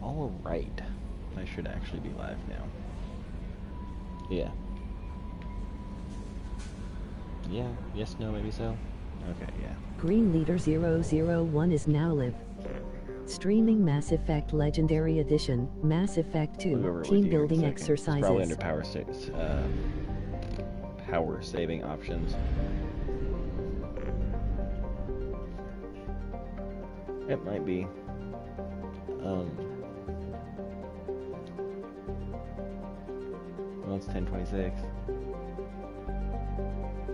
Alright. I should actually be live now. Yeah. Yeah, yes, no, maybe so. Okay, yeah. Green Leader 001 is now live. Streaming Mass Effect Legendary Edition, Mass Effect 2, team building exercises. It's probably under power saving options. It might be. Well, it's 10:26.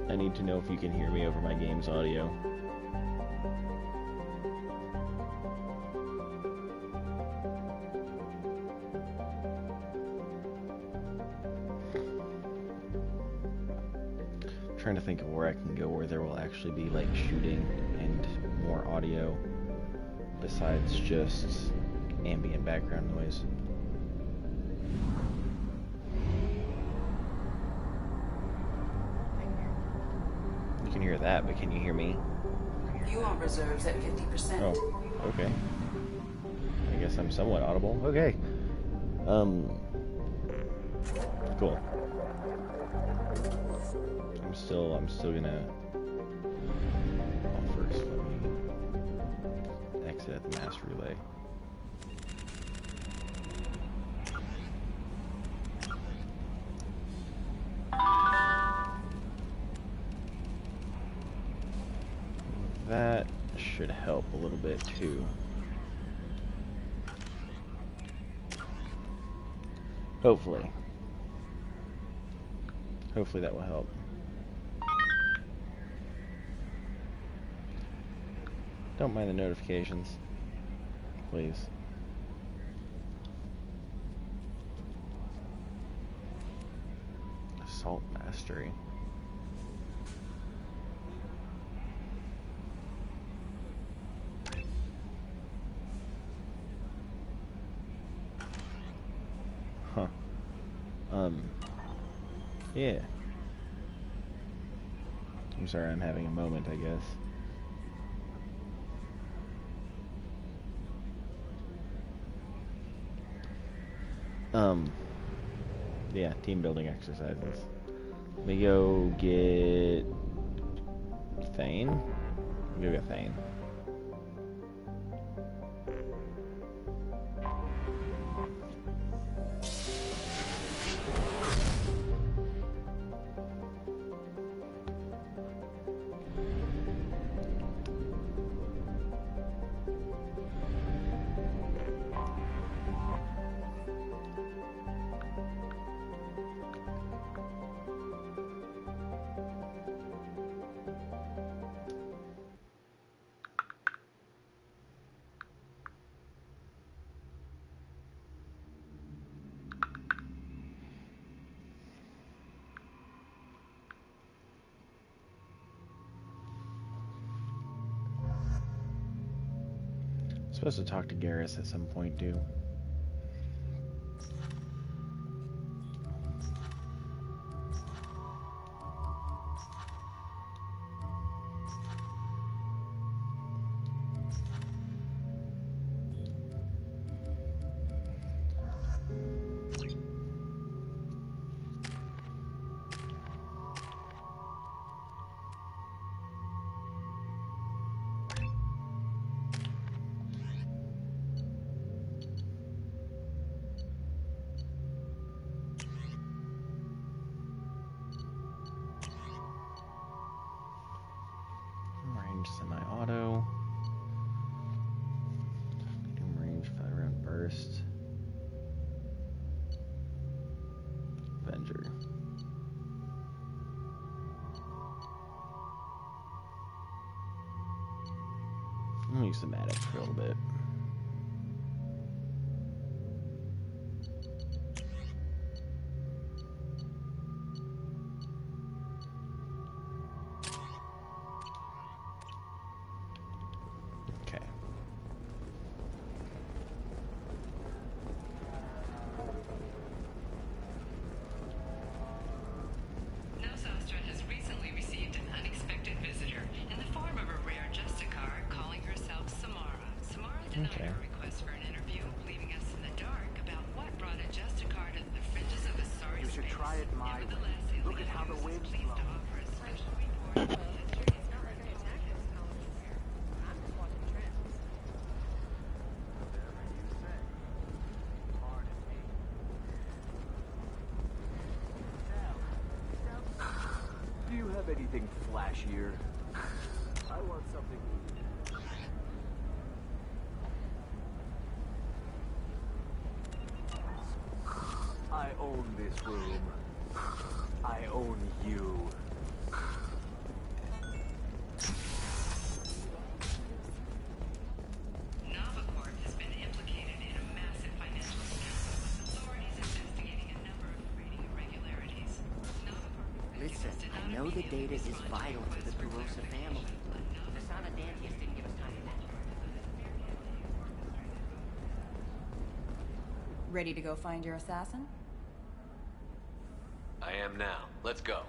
I need to know if you can hear me over my game's audio. I'm trying to think of where I can go where there will actually be like shooting and more audio besides just ambient background noise. You can hear that, but can you hear me? You are reserves at 50%. Oh, okay. I guess I'm somewhat audible. Okay. Cool. I'm still gonna. Well, first, let me exit at the mass relay. That should help a little bit too. Hopefully. Hopefully that will help. Don't mind the notifications, please. Assault Mastery. Huh. Yeah. I'm sorry, I'm having a moment, I guess. Yeah, team building exercises. Let me go get Thane. Let me go get Thane. Supposed to talk to Garrus at some point too. Semi-auto. Medium range, 5-round burst. Avenger. I'm gonna use the Maddox for a little bit. cashier. I want something. I own this room. I own you. Novacorp has been implicated in a massive financial scandal, with authorities investigating a number of trading irregularities. Listen, I know the data is vital to the Perosa family. Nasana Dantius didn't give us time for that. Ready to go find your assassin? I am now. Let's go.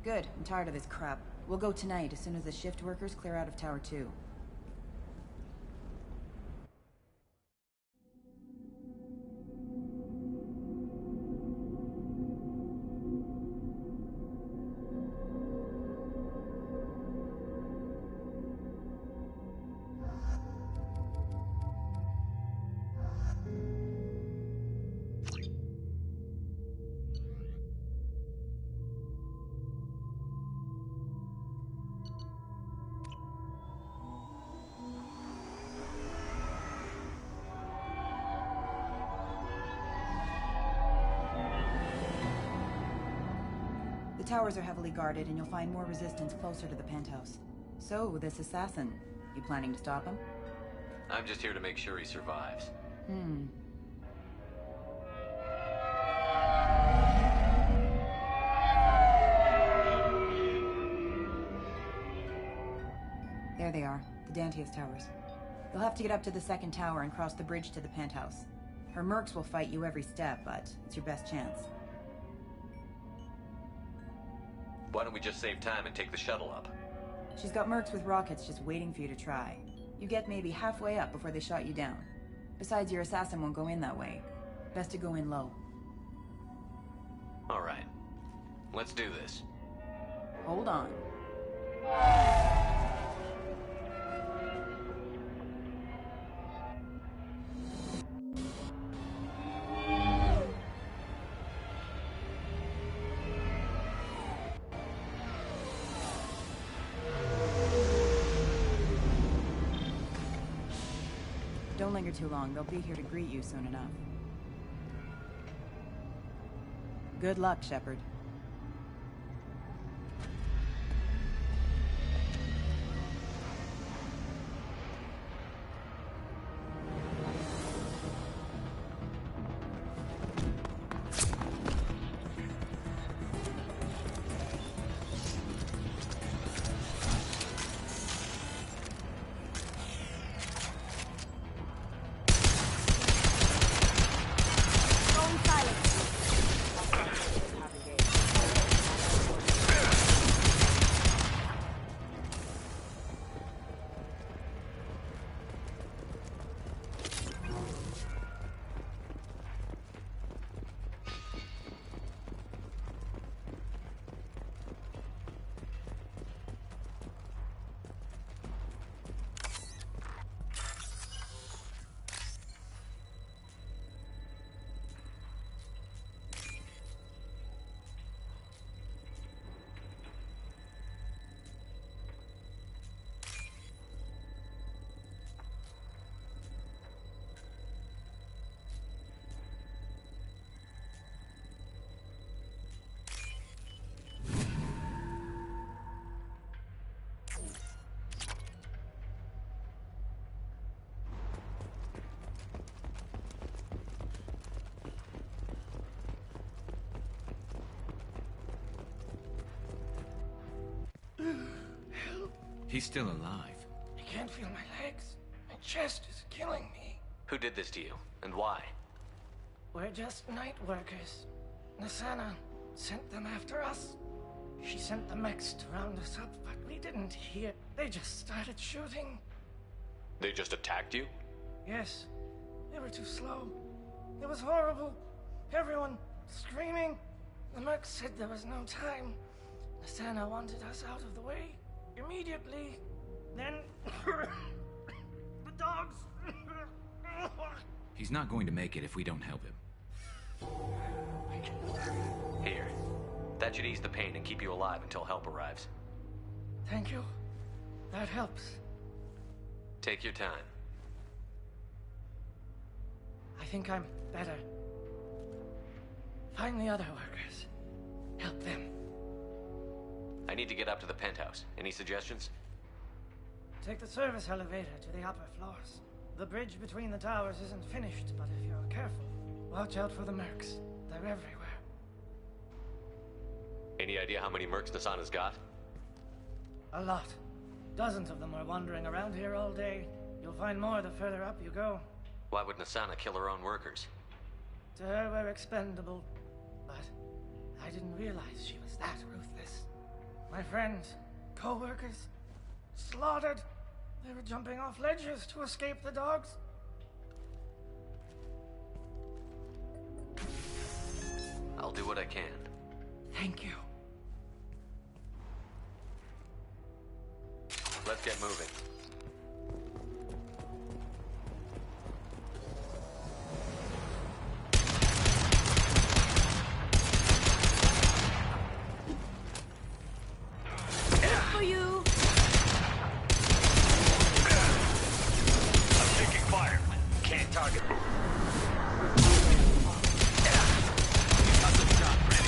Good. I'm tired of this crap. We'll go tonight as soon as the shift workers clear out of Tower 2. The towers are heavily guarded, and you'll find more resistance closer to the penthouse. So, this assassin, you planning to stop him? I'm just here to make sure he survives. There they are, the Dantius towers. You'll have to get up to the second tower and cross the bridge to the penthouse. Her mercs will fight you every step, but it's your best chance. Why don't we just save time and take the shuttle up? She's got mercs with rockets just waiting for you to try. You get maybe halfway up before they shot you down. Besides, your assassin won't go in that way. Best to go in low. All right. Let's do this. Hold on. Don't linger too long. They'll be here to greet you soon enough. Good luck, Shepard. He's still alive. I can't feel my legs. My chest is killing me. Who did this to you, and why? We're just night workers. Nasana sent them after us. She sent the mechs to round us up, but we didn't hear. They just started shooting. They just attacked you? Yes. They were too slow. It was horrible. Everyone screaming. The mechs said there was no time. Nasana wanted us out of the way. Immediately. Then... the dogs... He's not going to make it if we don't help him. Here. That should ease the pain and keep you alive until help arrives. Thank you. That helps. Take your time. I think I'm better. Find the other workers. Help them. I need to get up to the penthouse. Any suggestions? Take the service elevator to the upper floors. The bridge between the towers isn't finished, but if you're careful, watch out for the mercs. They're everywhere. Any idea how many mercs Nasana's got? A lot. Dozens of them are wandering around here all day. You'll find more the further up you go. Why would Nasana kill her own workers? To her, we're expendable. But I didn't realize she was that ruthless. My friends, co-workers, slaughtered. They were jumping off ledges to escape the dogs. I'll do what I can. Thank you. Let's get moving. For you. I'm taking fire. Can't target. Custom shot ready.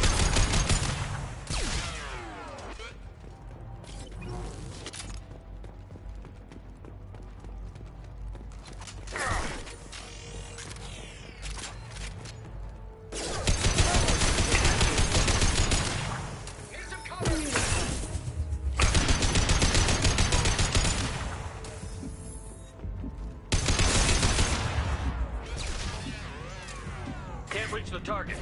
Can't reach the target.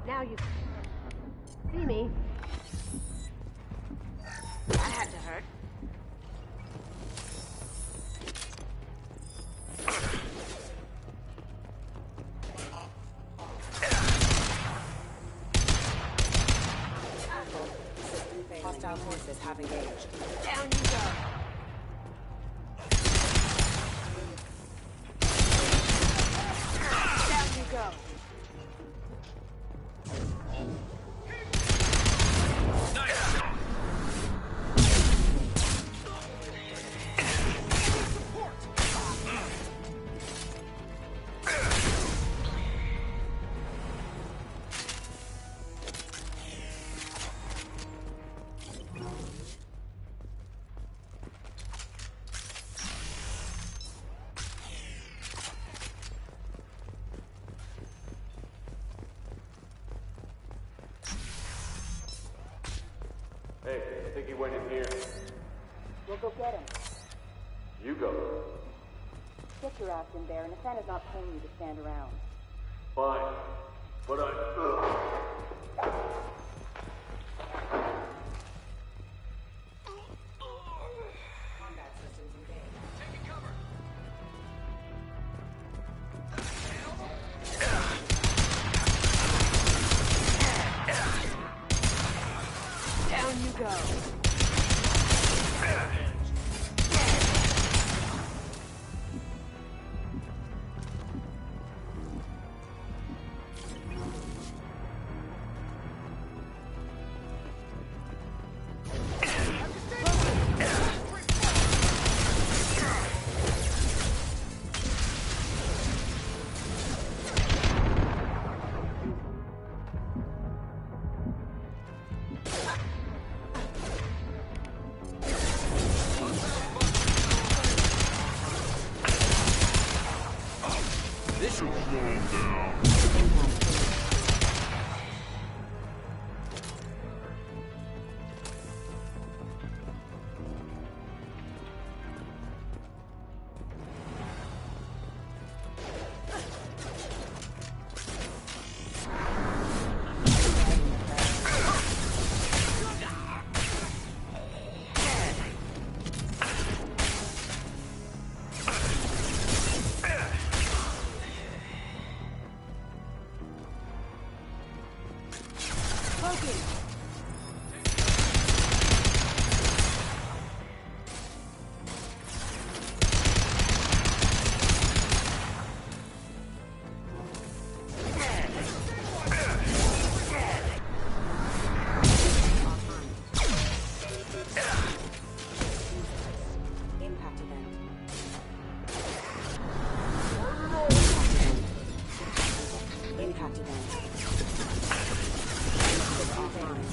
Now you see me. That had to hurt. Hostile forces have engaged. Down you go. Down you go. Hey, I think he went in here. We'll go get him. You go. Get your ass in there, and Asana's not paying you to stand around. Fine. But Combat systems engaged. Taking cover. Down you go. this will slow him down. Impact event. Impact event. Offline.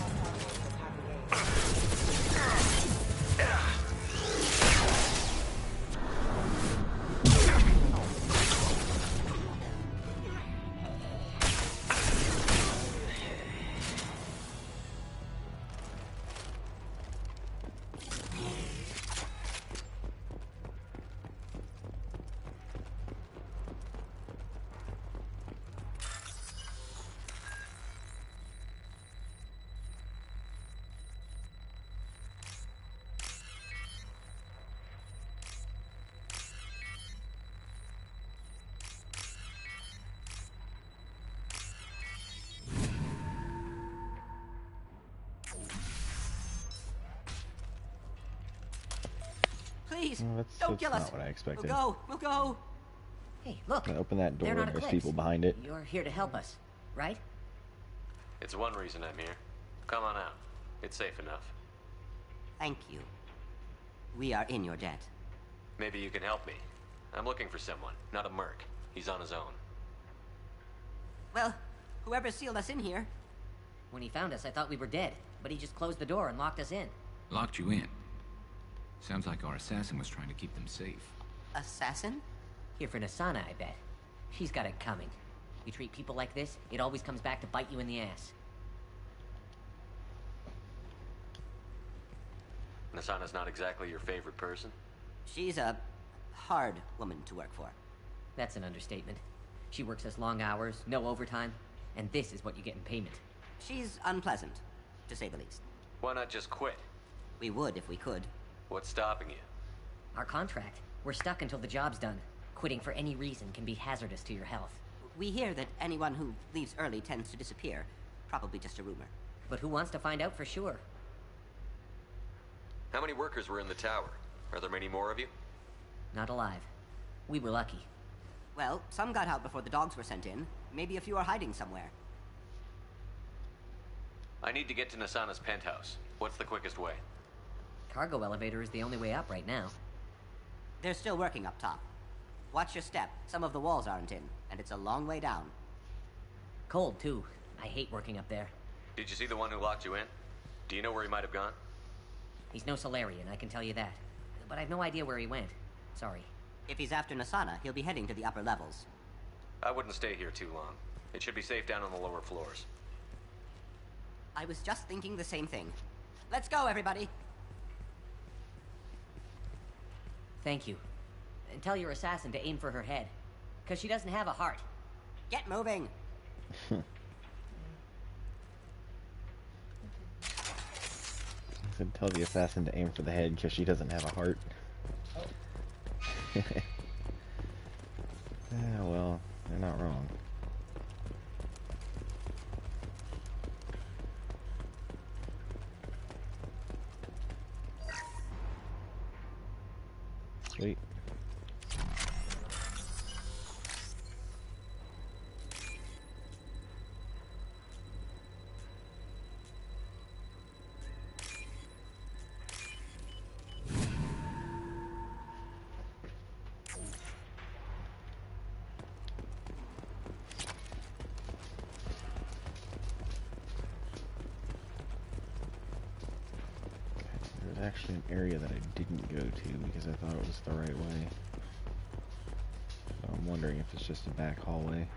Please, Well, don't kill us. Not what I expected. We'll go. Hey, look. Open that door They're not and there's Eclipse. people behind it. You're here to help us, right? It's one reason I'm here. Come on out. It's safe enough. Thank you. We are in your debt. Maybe you can help me. I'm looking for someone, not a merc. He's on his own. Well, whoever sealed us in here. When he found us, I thought we were dead, but he just closed the door and locked us in. Locked you in. Sounds like our assassin was trying to keep them safe. Assassin? Here for Nasana, I bet. She's got it coming. You treat people like this, it always comes back to bite you in the ass. Nasana's not exactly your favorite person? She's a hard woman to work for. That's an understatement. She works us long hours, no overtime, and this is what you get in payment. She's unpleasant, to say the least. Why not just quit? We would if we could. What's stopping you? Our contract. We're stuck until the job's done. Quitting for any reason can be hazardous to your health. We hear that anyone who leaves early tends to disappear. Probably just a rumor. But who wants to find out for sure? How many workers were in the tower? Are there many more of you? Not alive. We were lucky. Well, some got out before the dogs were sent in. Maybe a few are hiding somewhere. I need to get to Nasana's penthouse. What's the quickest way? Cargo elevator is the only way up right now. They're still working up top. Watch your step. Some of the walls aren't in, and it's a long way down. Cold, too. I hate working up there. Did you see the one who locked you in? Do you know where he might have gone? He's no Solarian, I can tell you that. But I've no idea where he went. Sorry. If he's after Nasana, he'll be heading to the upper levels. I wouldn't stay here too long. It should be safe down on the lower floors. I was just thinking the same thing. Let's go, everybody! Thank you. And tell your assassin to aim for her head. Because she doesn't have a heart. Get moving! I said tell the assassin to aim for the head because she doesn't have a heart. Yeah, well, they're not wrong. Sweet. There's actually an area that I didn't go to because I thought it was the right way. So I'm wondering if it's just a back hallway.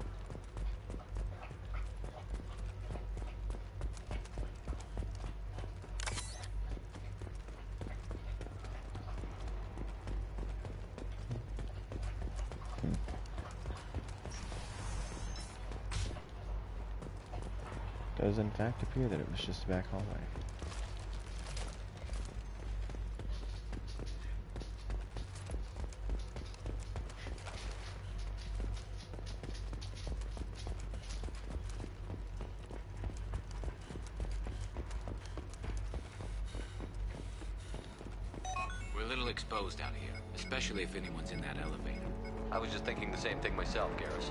Does in fact appear that it was just a back hallway. We're a little exposed out here, especially if anyone's in that elevator. I was just thinking the same thing myself, Garrus.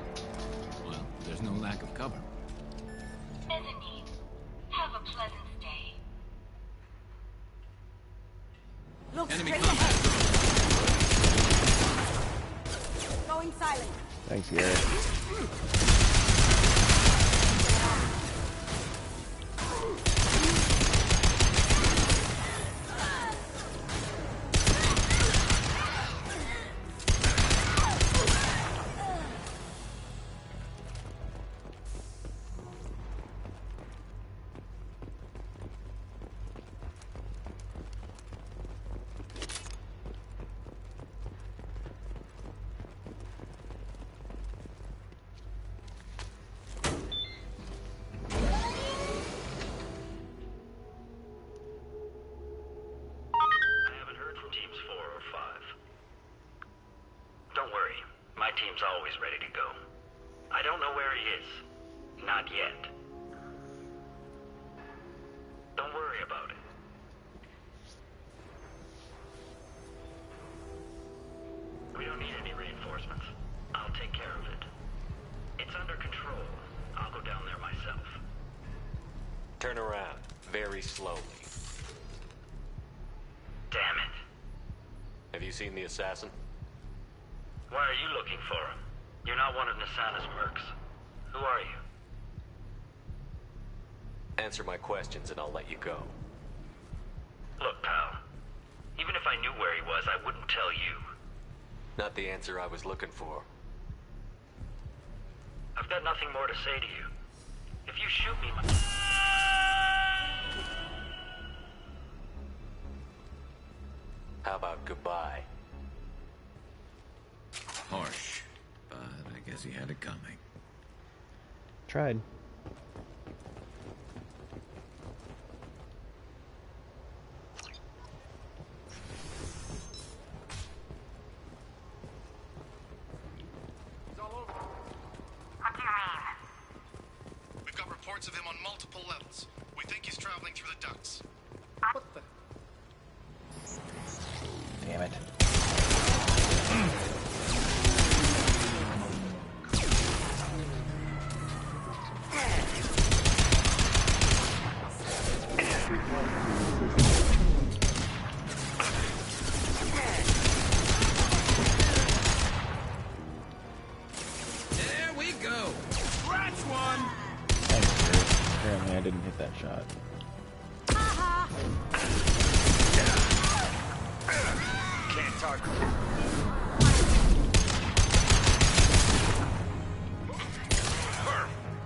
Well, there's no lack of cover. Mezzanine. Have a pleasant stay. Look Enemy straight contact. ahead! Thanks, Garrett. Always ready to go. I don't know where he is. Not yet. Don't worry about it. We don't need any reinforcements. I'll take care of it. It's under control. I'll go down there myself. Turn around. Very slowly. Damn it. Have you seen the assassin? Why are you looking for him? You're not one of Nassana's mercs. Who are you? Answer my questions and I'll let you go. Look, pal. Even if I knew where he was, I wouldn't tell you. Not the answer I was looking for. I've got nothing more to say to you. If you shoot me, How about goodbye? Harsh, but I guess he had it coming. Tried. What do you mean? We've got reports of him on multiple levels. We think he's traveling through the ducts. What the? Damn it. There we go. Scratch one. Thanks, Garrett. Apparently I didn't hit that shot. can't target.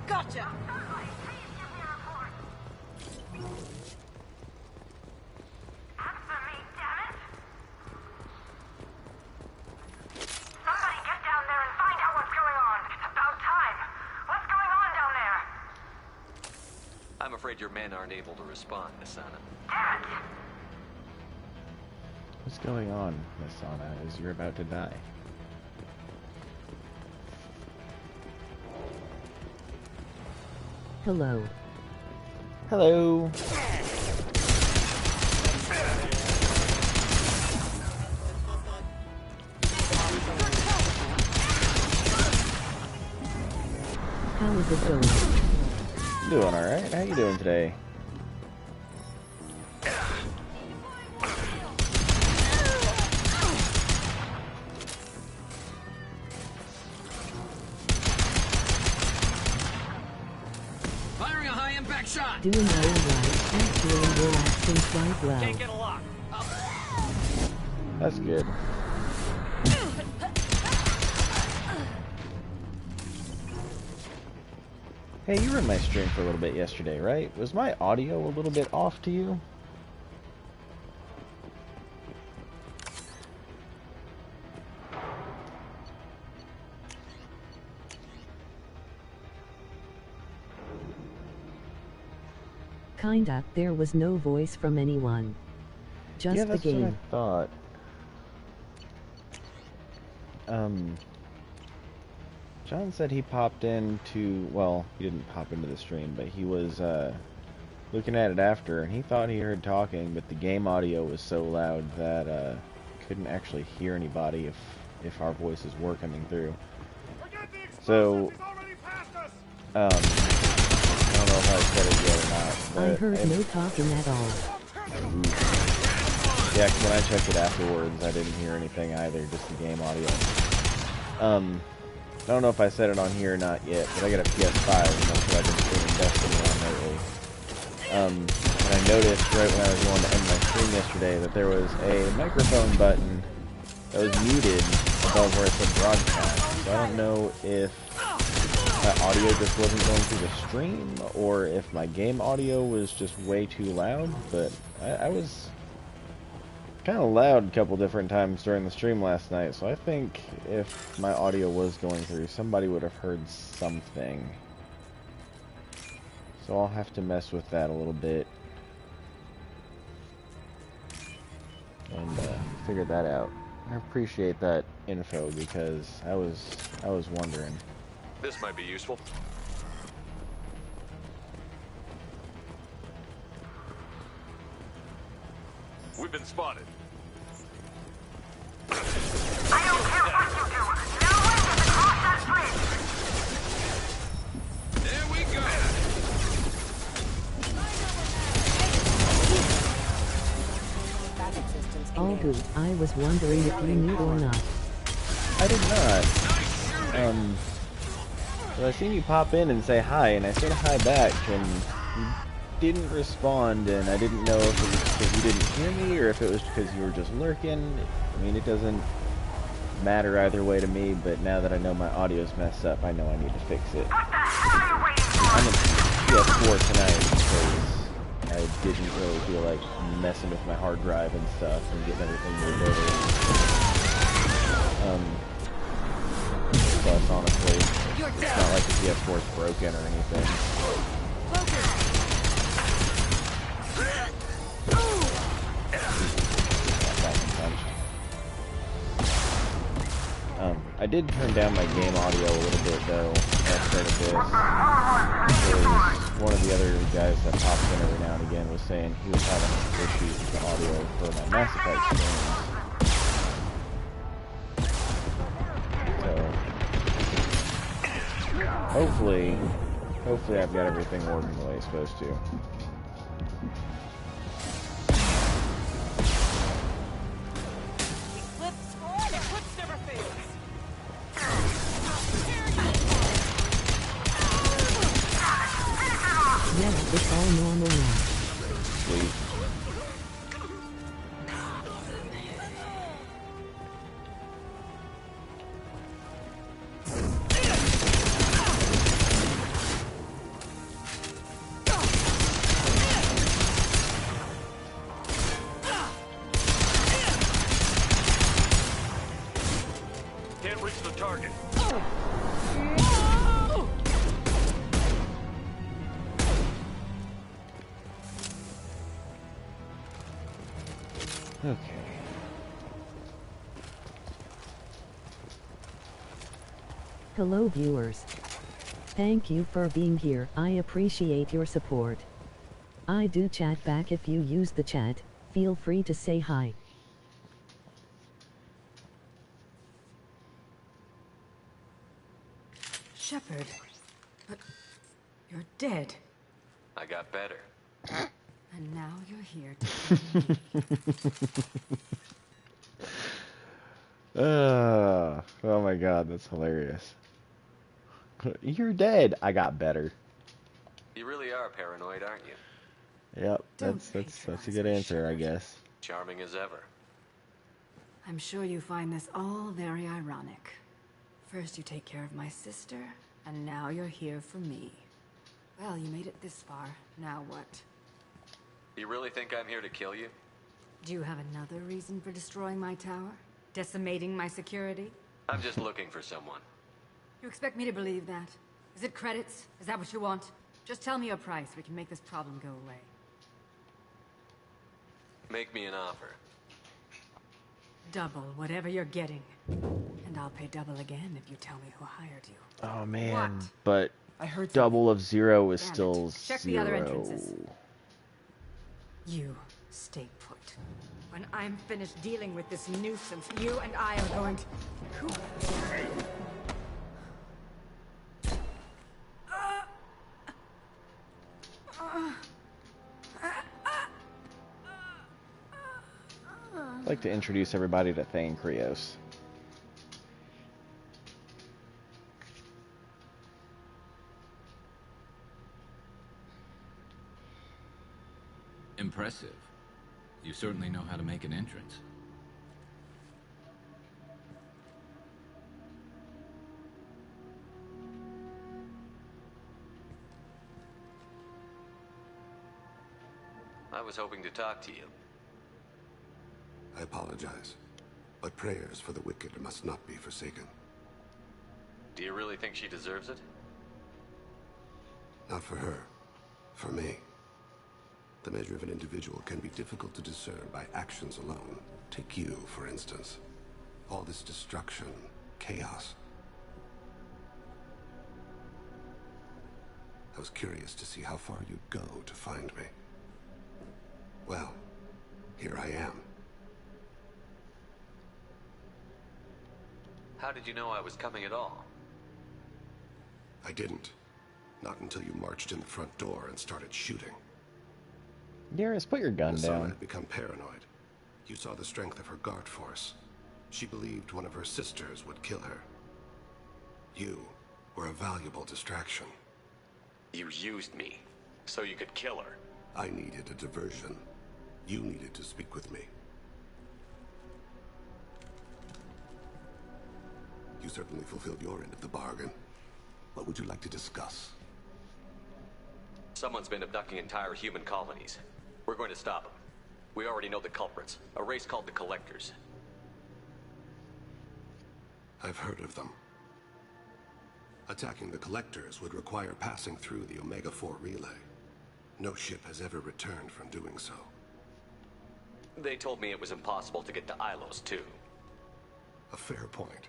Gotcha. I'm afraid your men aren't able to respond, Nassana. What's going on, Nassana, as you're about to die? Hello. Hello. How is it going? Doing alright. How you doing today? Firing a high-impact shot. Doing alright. Actually, relaxing quite well. Can't get a lock. That's good. Hey, you were in my stream for a little bit yesterday, right? Was my audio a little bit off to you? Kinda. There was no voice from anyone. Just yeah, the that's game. what I thought. John said he popped into, well, he didn't pop into the stream, but he was looking at it after, and he thought he heard talking, but the game audio was so loud that couldn't actually hear anybody if our voices were coming through. So, I don't know if I said it yet or not. I But heard no talking at all. Yeah, 'cause when I checked it afterwards, I didn't hear anything either, just the game audio. I don't know if I said it on here or not yet, but I got a PS5, and that's what I've been streaming Destiny on lately. And I noticed right when I was going to end my stream yesterday that there was a microphone button that was muted above where it said broadcast. So I don't know if my audio just wasn't going through the stream, or if my game audio was just way too loud, but I was kind of loud a couple different times during the stream last night, so I think if my audio was going through, somebody would have heard something. So I'll have to mess with that a little bit and figure that out. I appreciate that info because I was wondering. This might be useful. We've been spotted. I don't care what you do. No one gets across that bridge. There we go. Albu, I was wondering if you knew or not. I did not. Well, I seen you pop in and say hi, and I said hi back, and you didn't respond, and I didn't know if it was because you didn't hear me, or if it was because you were just lurking. I mean, it doesn't matter either way to me, but now that I know my audio's messed up, I know I need to fix it. I'm at PS4 tonight because I didn't really feel like messing with my hard drive and stuff and getting everything moved over. Plus, honestly, it's not like the PS4 is broken or anything. I did turn down my game audio a little bit though after this, because one of the other guys that popped in every now and again was saying he was having issues with the audio for my Mass Effect streams. So hopefully I've got everything working the way it's supposed to. Yeah, it's all normal now. Sweet. Can't reach the target. Okay. Hello viewers. Thank you for being here. I appreciate your support. I do chat back if you use the chat. Feel free to say hi. Shepard, but you're dead. I got better. And now you're here to kill me. Oh my god, that's hilarious. You're dead. I got better. You really are paranoid, aren't you? Yep, that's a good answer, I guess. Charming as ever. I'm sure you find this all very ironic. First you take care of my sister, and now you're here for me. Well, you made it this far. Now what? You really think I'm here to kill you? Do you have another reason for destroying my tower? Decimating my security? I'm just looking for someone. You expect me to believe that? Is it credits? Is that what you want? Just tell me a price. We can make this problem go away. Make me an offer. Double whatever you're getting. And I'll pay double again if you tell me who hired you. Oh man, What? but I heard double of 0 is Damn it. still Check 0. the other entrances. You stay put. When I'm finished dealing with this nuisance, you and I are going to... I'd like to introduce everybody to Thane Krios. Impressive. You certainly know how to make an entrance. I was hoping to talk to you. I apologize, but prayers for the wicked must not be forsaken. Do you really think she deserves it? Not for her. For me. The measure of an individual can be difficult to discern by actions alone. Take you, for instance. All this destruction, chaos. I was curious to see how far you'd go to find me. Well, here I am. How did you know I was coming at all? I didn't. Not until you marched in the front door and started shooting. Darius, put your gun Nasana down. had become paranoid. You saw the strength of her guard force. She believed one of her sisters would kill her. You were a valuable distraction. You used me, so you could kill her. I needed a diversion. You needed to speak with me. You certainly fulfilled your end of the bargain. What would you like to discuss? Someone's been abducting entire human colonies. We're going to stop them. We already know the culprits. A race called the Collectors. I've heard of them. Attacking the Collectors would require passing through the Omega-4 relay. No ship has ever returned from doing so. They told me it was impossible to get to Ilos, too. A fair point.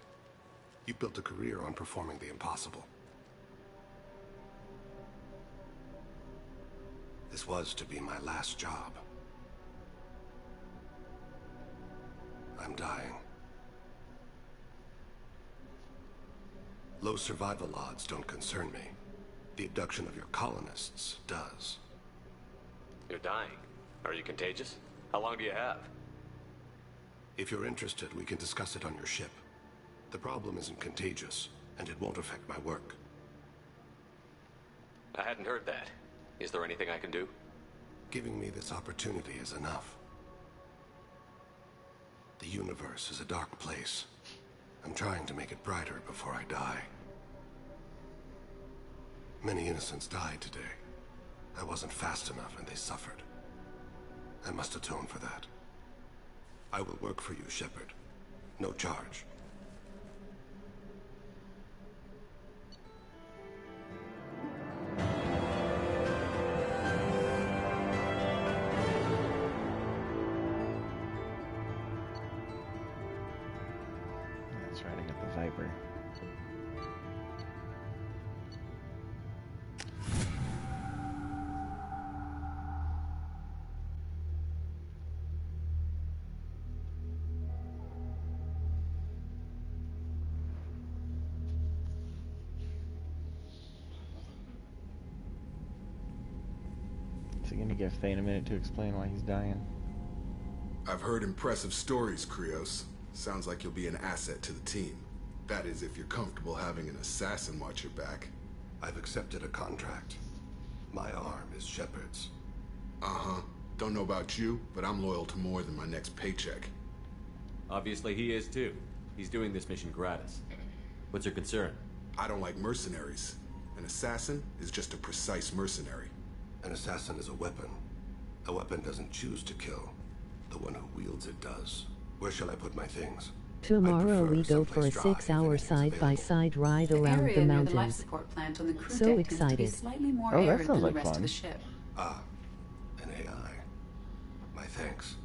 You built a career on performing the impossible. This was to be my last job. I'm dying. Low survival odds don't concern me. The abduction of your colonists does. You're dying. Are you contagious? How long do you have? If you're interested, we can discuss it on your ship. The problem isn't contagious, and it won't affect my work. I hadn't heard that. Is there anything I can do? Giving me this opportunity is enough. The universe is a dark place. I'm trying to make it brighter before I die. Many innocents died today. I wasn't fast enough and they suffered. I must atone for that. I will work for you, Shepard. No charge. That's right, I got the Viper. Is he gonna give Thane a minute to explain why he's dying? I've heard impressive stories, Krios. Sounds like you'll be an asset to the team. That is, if you're comfortable having an assassin watch your back. I've accepted a contract. My arm is Shepard's. Uh-huh. Don't know about you, but I'm loyal to more than my next paycheck. Obviously he is too. He's doing this mission gratis. What's your concern? I don't like mercenaries. An assassin is just a precise mercenary. An assassin is a weapon. A weapon doesn't choose to kill. The one who wields it does. Where shall I put my things? Tomorrow we go for a 6-hour side-by-side ride around the Near the life mountains. support plant on the crew So deck tends to be excited. slightly more Oh, that arid sounds than the like rest of fun. the ship. Ah, an AI. My thanks.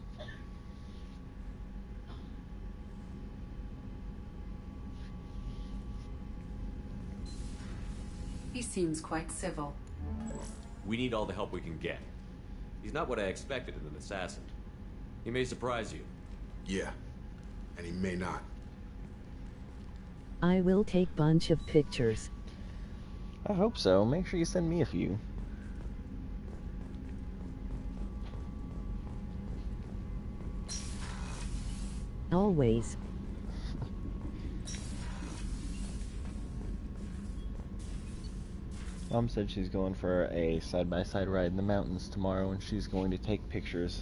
He seems quite civil. We need all the help we can get. He's not what I expected in an assassin. He may surprise you. Yeah, and he may not. I will take bunch of pictures. I hope so. Make sure you send me a few. Always. Mom said she's going for a side-by-side ride in the mountains tomorrow, and she's going to take pictures.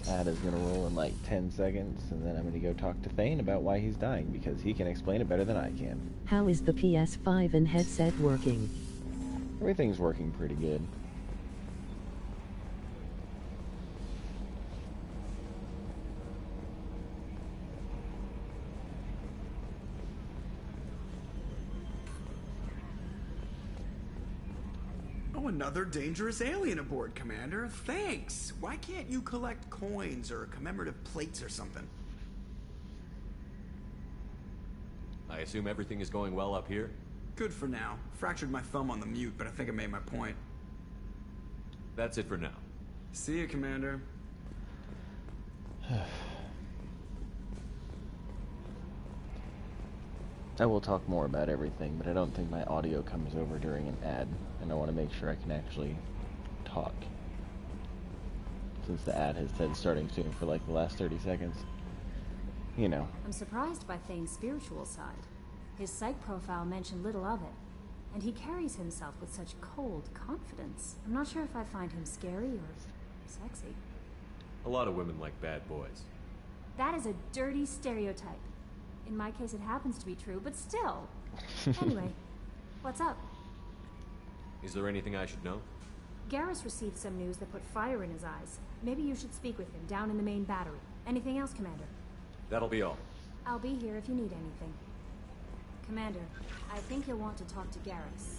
Ad is going to roll in like 10 seconds, and then I'm going to go talk to Thane about why he's dying, because he can explain it better than I can. How is the PS5 and headset working? Everything's working pretty good. Oh, another dangerous alien aboard, Commander. Thanks. Why can't you collect coins or commemorative plates or something? I assume everything is going well up here? Good for now. Fractured my thumb on the mute, but I think I made my point. That's it for now. See you, Commander. I will talk more about everything, but I don't think my audio comes over during an ad, and I want to make sure I can actually talk. Since the ad has said starting soon for like the last 30 seconds. You know. I'm surprised by Thane's spiritual side. His psych profile mentioned little of it, and he carries himself with such cold confidence. I'm not sure if I find him scary or sexy. A lot of women like bad boys. That is a dirty stereotype. In my case, it happens to be true, but still. Anyway, what's up? Is there anything I should know? Garrus received some news that put fire in his eyes. Maybe you should speak with him down in the main battery. Anything else, Commander? That'll be all. I'll be here if you need anything. Commander, I think you'll want to talk to Garrus.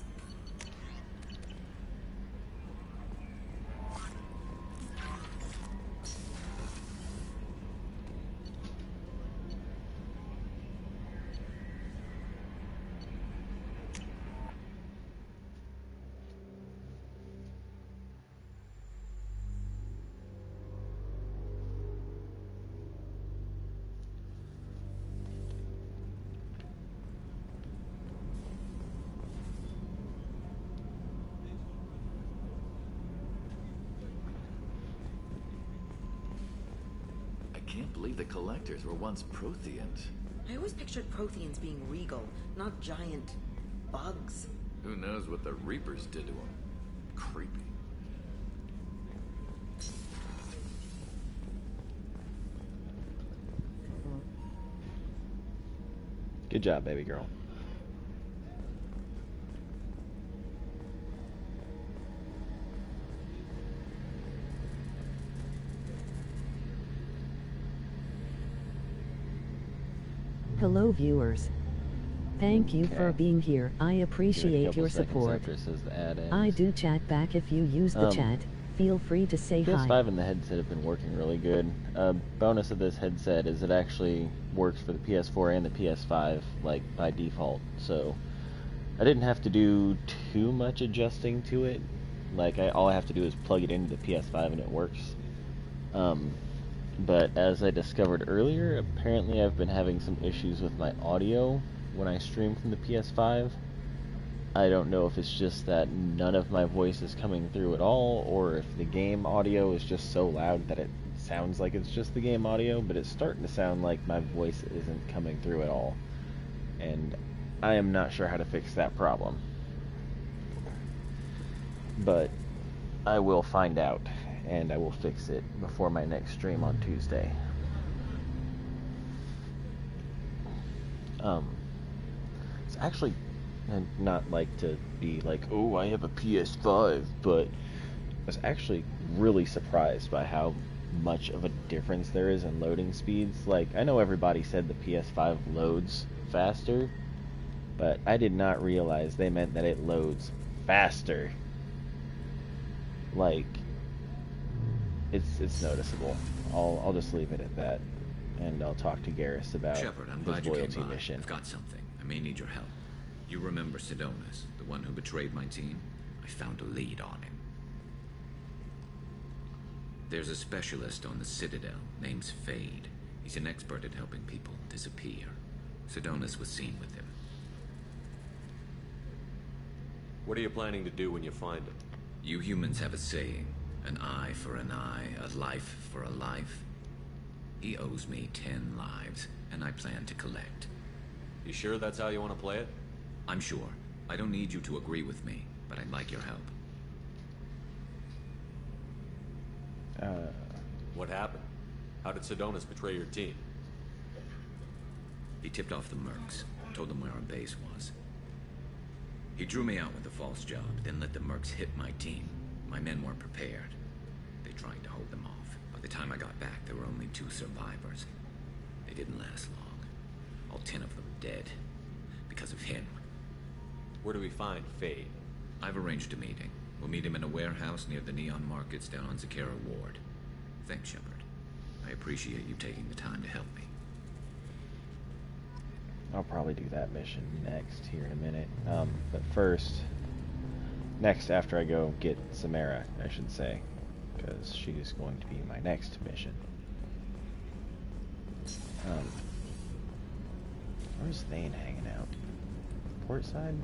I can't believe the Collectors were once Protheans. I always pictured Protheans being regal, not giant bugs. Who knows what the Reapers did to them? Creepy. Good job, baby girl. Hello viewers. Thank you for being here. I appreciate your support. I do chat back if you use the chat. Feel free to say hi. PS5 and the headset have been working really good. Bonus of this headset is it actually works for the PS4 and the PS5, like, by default. So, I didn't have to do too much adjusting to it. Like, all I have to do is plug it into the PS5 and it works. But as I discovered earlier, apparently I've been having some issues with my audio when I stream from the PS5. I don't know if it's just that none of my voice is coming through at all, or if the game audio is just so loud that it sounds like it's just the game audio, but it's starting to sound like my voice isn't coming through at all. And I am not sure how to fix that problem. But I will find out, and I will fix it before my next stream on Tuesday. It's actually not like to be like, oh, I have a PS5, but I was actually really surprised by how much of a difference there is in loading speeds. Like, I know everybody said the PS5 loads faster, but I did not realize they meant that it loads faster. Like, it's noticeable. I'll just leave it at that, and I'll talk to Garrus about Shepard, I'm his glad you loyalty came by. mission. I've got something. I may need your help. You remember Sidonus, the one who betrayed my team? I found a lead on him. There's a specialist on the Citadel, name's Fade. He's an expert at helping people disappear. Sidonus was seen with him. What are you planning to do when you find him? You humans have a saying, an eye for an eye, a life for a life. He owes me 10 lives, and I plan to collect. You sure that's how you want to play it? I'm sure. I don't need you to agree with me, but I'd like your help. What happened? How did Sidonus betray your team? He tipped off the mercs, told them where our base was. He drew me out with a false job, then let the mercs hit my team. My men weren't prepared. They tried to hold them off. By the time I got back, there were only 2 survivors. They didn't last long. All 10 of them dead. Because of him. Where do we find Fade? I've arranged a meeting. We'll meet him in a warehouse near the Neon Markets down on Zakera Ward. Thanks, Shepard. I appreciate you taking the time to help me. I'll probably do that mission next here in a minute. But first, next after I go get Samara, I should say, because she is going to be my next mission. Where's Thane hanging out? Port side?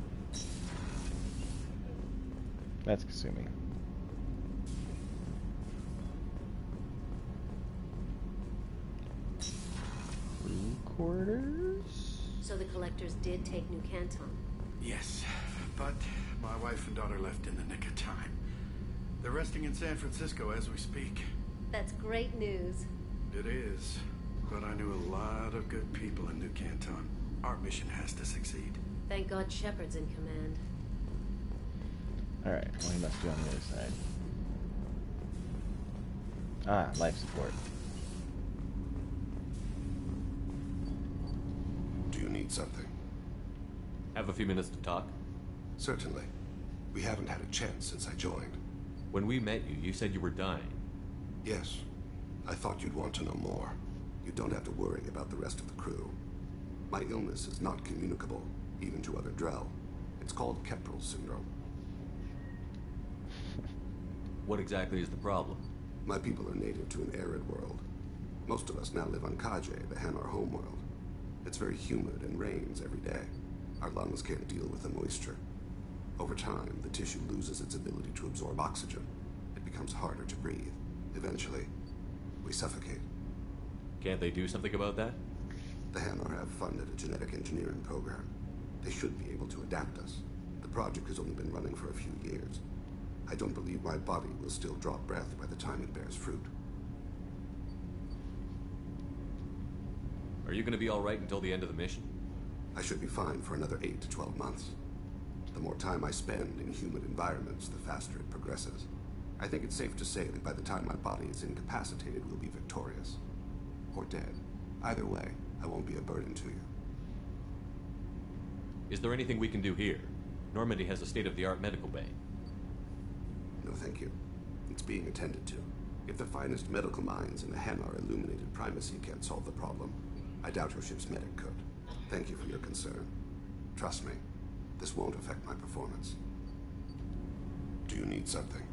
That's Kasumi. Crew quarters? So the collectors did take New Canton. Yes, but my wife and daughter left in the nick of time. They're resting in San Francisco as we speak. That's great news. It is, but I knew a lot of good people in New Canton. Our mission has to succeed. Thank God Shepard's in command. Alright, well he must be on the other side. Ah, life support. Do you need something? Have a few minutes to talk? Certainly. We haven't had a chance since I joined. When we met you, you said you were dying. Yes. I thought you'd want to know more. You don't have to worry about the rest of the crew. My illness is not communicable, even to other Drell. It's called Kepral syndrome. What exactly is the problem? My people are native to an arid world. Most of us now live on Kaje, the Hanar homeworld. It's very humid and rains every day. Our lungs can't deal with the moisture. Over time, the tissue loses its ability to absorb oxygen. It becomes harder to breathe. Eventually, we suffocate. Can't they do something about that? The Hanar have funded a genetic engineering program. They should be able to adapt us. The project has only been running for a few years. I don't believe my body will still draw breath by the time it bears fruit. Are you going to be alright until the end of the mission? I should be fine for another 8 to 12 months. The more time I spend in humid environments, the faster it progresses. I think it's safe to say that by the time my body is incapacitated, we'll be victorious. Or dead. Either way, I won't be a burden to you. Is there anything we can do here? Normandy has a state-of-the-art medical bay. No, thank you. It's being attended to. If the finest medical minds in the Hanar illuminated primacy can't solve the problem, I doubt your ship's medic could. Thank you for your concern. Trust me, this won't affect my performance. Do you need something?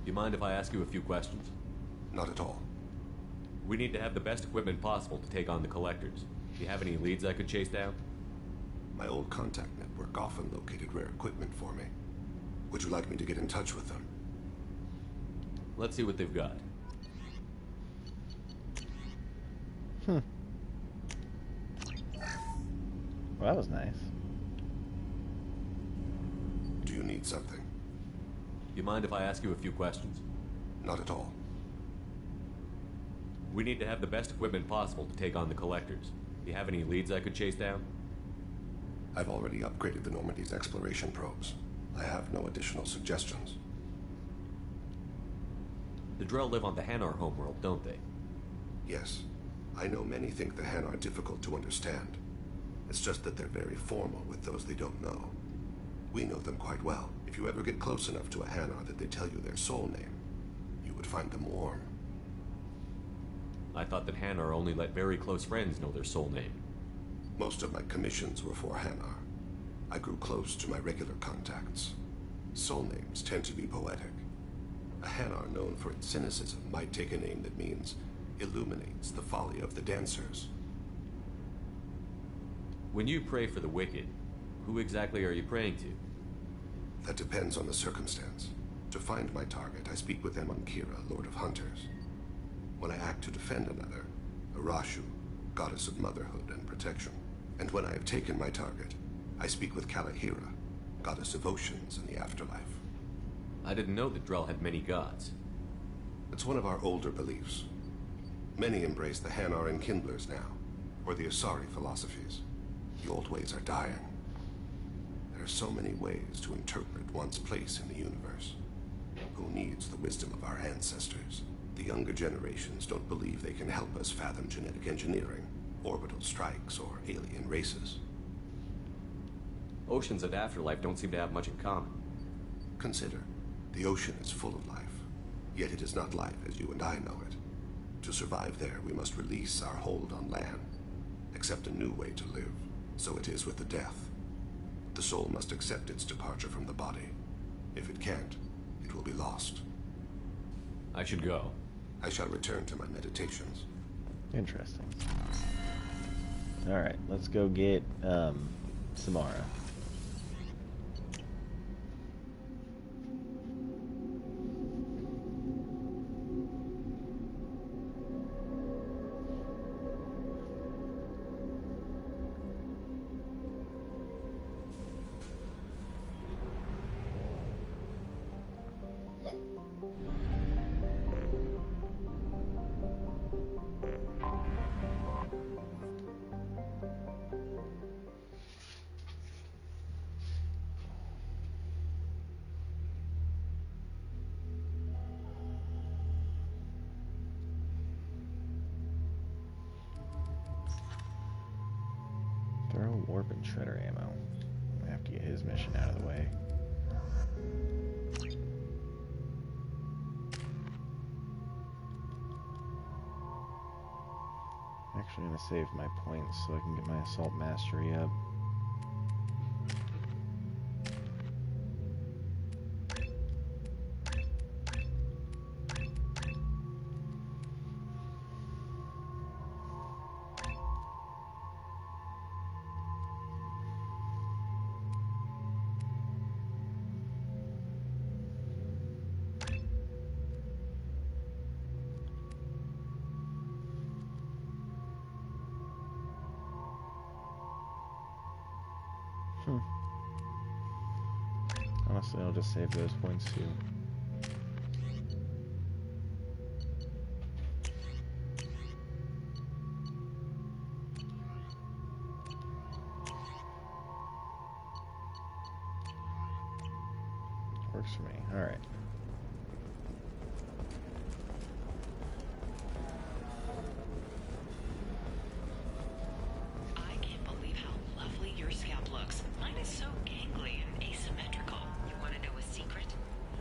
You mind if I ask you a few questions? Not at all. We need to have the best equipment possible to take on the Collectors. Do you have any leads I could chase down? My old contact network often located rare equipment for me. Would you like me to get in touch with them? Let's see what they've got. Well, that was nice. Do you need something? You mind if I ask you a few questions? Not at all. We need to have the best equipment possible to take on the Collectors. Do you have any leads I could chase down? I've already upgraded the Normandy's exploration probes. I have no additional suggestions. The Drell live on the Hanar homeworld, don't they? Yes. I know many think the Hanar are difficult to understand. It's just that they're very formal with those they don't know. We know them quite well. If you ever get close enough to a Hanar that they tell you their soul name, you would find them warm. I thought that Hanar only let very close friends know their soul name. Most of my commissions were for Hanar. I grew close to my regular contacts. Soul names tend to be poetic. A Hanar known for its cynicism might take a name that means illuminates the folly of the dancers. When you pray for the wicked, who exactly are you praying to? That depends on the circumstance. To find my target, I speak with Emankira, Lord of Hunters. When I act to defend another, Arashu, goddess of motherhood and protection. And when I have taken my target, I speak with Kalahira, goddess of oceans and the afterlife. I didn't know that Drell had many gods. It's one of our older beliefs. Many embrace the Hanar and Kindlers now, or the Asari philosophies. The old ways are dying. There are so many ways to interpret one's place in the universe. Who needs the wisdom of our ancestors? The younger generations don't believe they can help us fathom genetic engineering, orbital strikes, or alien races. Oceans and afterlife don't seem to have much in common. Consider, the ocean is full of life, yet it is not life as you and I know it. To survive there, we must release our hold on land, accept a new way to live. So it is with the death. The soul must accept its departure from the body. If it can't, it will be lost. I should go. I shall return to my meditations. Interesting. Alright, let's go get, Samara. Throw warp and shredder ammo. I have to get his mission out of the way. I'm actually going to save my points so I can get my assault mastery up. Honestly, I'll just save those points too. Works for me. All right. I can't believe how lovely your scalp looks. Mine is so gangly and asymmetrical. You want to know a secret?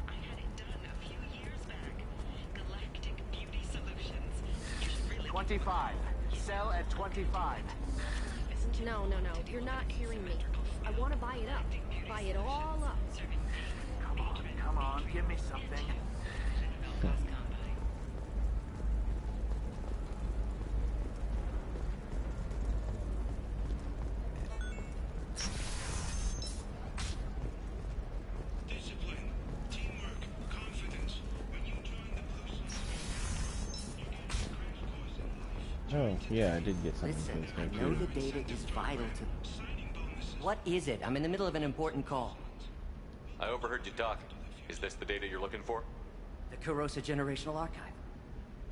I had it done a few years back. Galactic Beauty Solutions. You should really 25. Sell at 25. No. You're not hearing me. I want to buy it up. Buy it all up. Come on, give me something. Discipline, teamwork, confidence. When you join the Blue Suns, you get a crash course in life. Oh, yeah, I did get something Listen, for this I game know too. the data is vital to... What is it? I'm in the middle of an important call. I overheard you talking. Is this the data you're looking for? The Kurosa Generational Archive.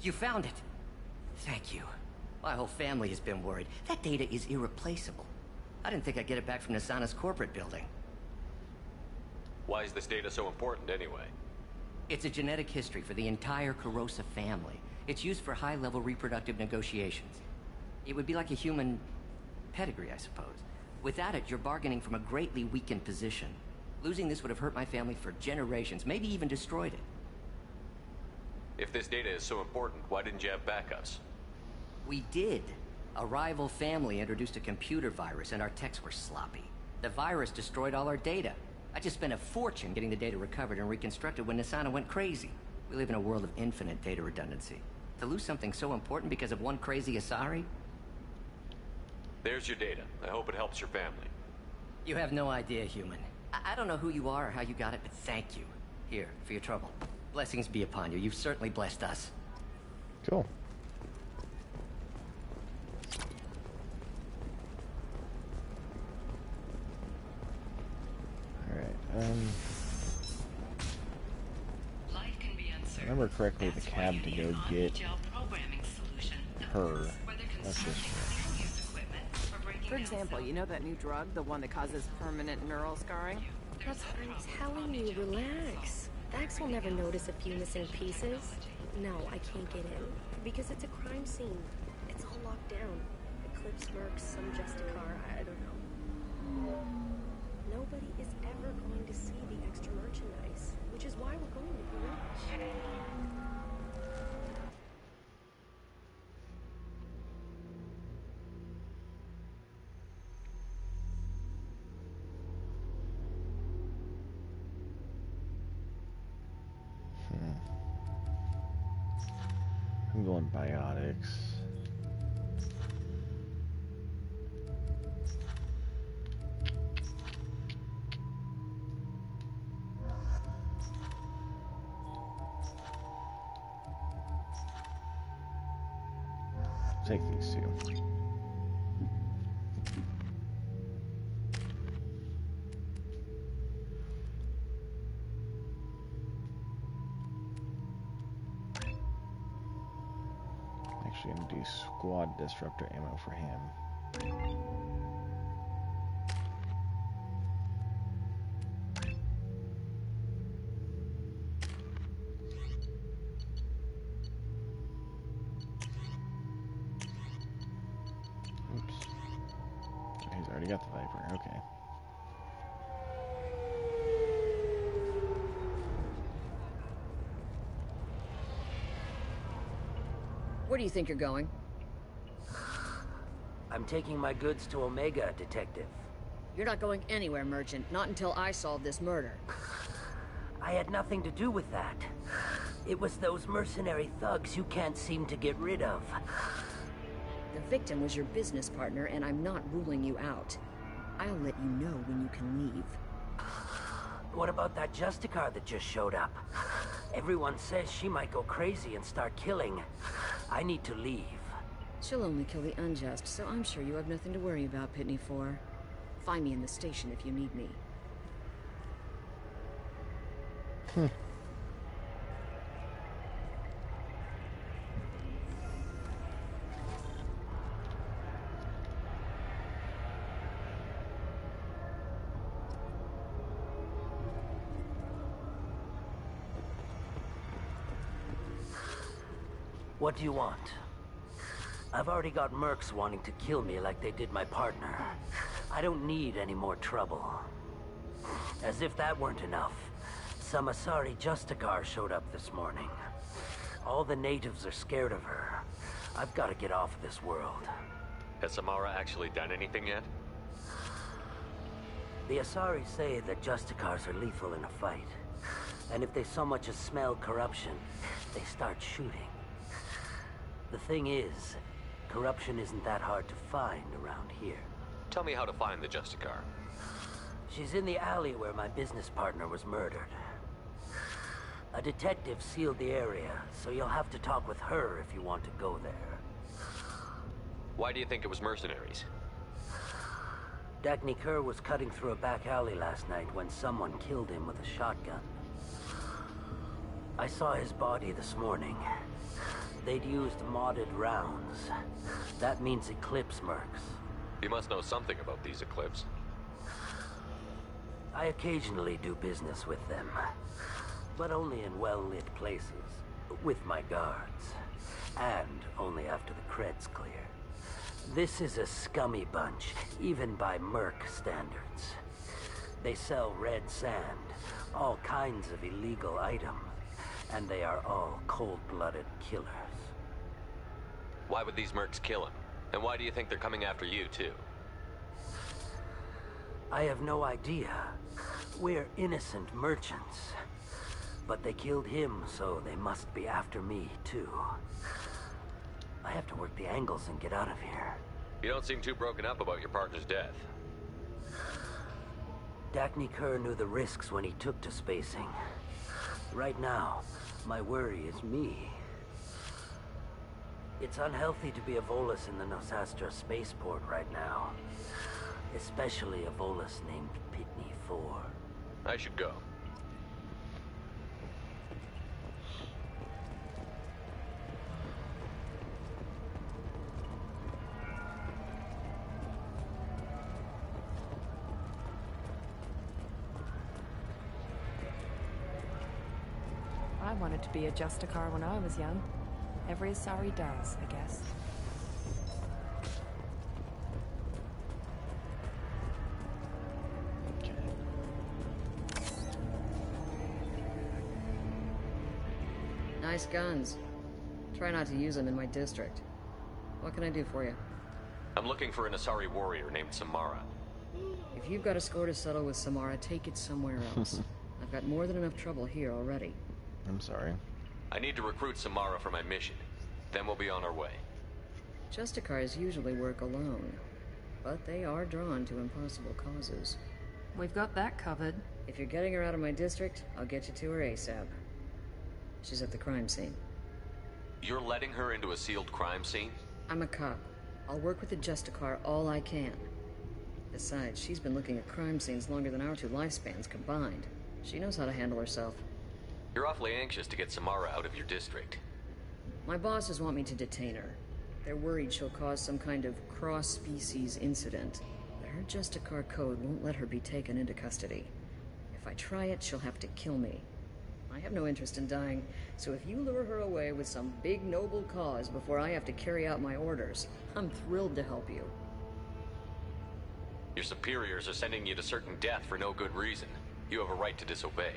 You found it. Thank you. My whole family has been worried. That data is irreplaceable. I didn't think I'd get it back from Nasana's corporate building. Why is this data so important anyway? It's a genetic history for the entire Kurosa family. It's used for high-level reproductive negotiations. It would be like a human pedigree, I suppose. Without it, you're bargaining from a greatly weakened position. Losing this would have hurt my family for generations, maybe even destroyed it. If this data is so important, why didn't you have backups? We did. A rival family introduced a computer virus, and our techs were sloppy. The virus destroyed all our data. I just spent a fortune getting the data recovered and reconstructed when Nasana went crazy. We live in a world of infinite data redundancy. To lose something so important because of one crazy Asari? There's your data. I hope it helps your family. You have no idea, human. I don't know who you are or how you got it, but thank you. Here, for your trouble. Blessings be upon you. You've certainly blessed us. Cool. Alright, Life can be if I remember correctly, the cab to go get her. That's just For example, you know that new drug, the one that causes permanent neural scarring? That's what I'm telling you, relax. Vax will never notice a few missing pieces. No, I can't get in. Because it's a crime scene. It's all locked down. Eclipse Mercs, some Justicar, I don't know. Nobody is ever going to see the extra merchandise, which is why we're going to Garage. I'm going biotics. Take these two. Actually, I'm gonna do squad disruptor ammo for him. Oops. He's already got the Viper. Okay. Where do you think you're going? I'm taking my goods to Omega, Detective. You're not going anywhere, Merchant. Not until I solve this murder. I had nothing to do with that. It was those mercenary thugs you can't seem to get rid of. The victim was your business partner, and I'm not ruling you out. I'll let you know when you can leave. What about that Justicar that just showed up? Everyone says she might go crazy and start killing. I need to leave. She'll only kill the unjust, so I'm sure you have nothing to worry about, Pitney 4. Find me in the station if you need me. What do you want? I've already got mercs wanting to kill me like they did my partner. I don't need any more trouble. As if that weren't enough, some Asari Justicar showed up this morning. All the natives are scared of her. I've got to get off of this world. Has Samara actually done anything yet? The Asari say that Justicars are lethal in a fight. And if they so much as smell corruption, they start shooting. The thing is, corruption isn't that hard to find around here. Tell me how to find the Justicar. She's in the alley where my business partner was murdered. A detective sealed the area, so you'll have to talk with her if you want to go there. Why do you think it was mercenaries? Dagny Kerr was cutting through a back alley last night when someone killed him with a shotgun. I saw his body this morning. They'd used modded rounds. That means Eclipse mercs. You must know something about these Eclipse. I occasionally do business with them, but only in well-lit places, with my guards, and only after the cred's clear. This is a scummy bunch, even by merc standards. They sell red sand, all kinds of illegal items, and they are all cold-blooded killers. Why would these mercs kill him? And why do you think they're coming after you, too? I have no idea. We're innocent merchants. But they killed him, so they must be after me, too. I have to work the angles and get out of here. You don't seem too broken up about your partner's death. Dacne Kerr knew the risks when he took to spacing. Right now, my worry is me. It's unhealthy to be a Volus in the Nosastra spaceport right now. Especially a Volus named Pitney 4. I should go. I wanted to be a Justicar when I was young. Every Asari does, I guess. Nice guns. Try not to use them in my district. What can I do for you? I'm looking for an Asari warrior named Samara. If you've got a score to settle with Samara, take it somewhere else. I've got more than enough trouble here already. I'm sorry. I need to recruit Samara for my mission. Then we'll be on our way. Justicars usually work alone, but they are drawn to impossible causes. We've got that covered. If you're getting her out of my district, I'll get you to her ASAP. She's at the crime scene. You're letting her into a sealed crime scene? I'm a cop. I'll work with the Justicar all I can. Besides, she's been looking at crime scenes longer than our two lifespans combined. She knows how to handle herself. You're awfully anxious to get Samara out of your district. My bosses want me to detain her. They're worried she'll cause some kind of cross-species incident. But her Justicar code won't let her be taken into custody. If I try it, she'll have to kill me. I have no interest in dying, so if you lure her away with some big noble cause before I have to carry out my orders, I'm thrilled to help you. Your superiors are sending you to certain death for no good reason. You have a right to disobey.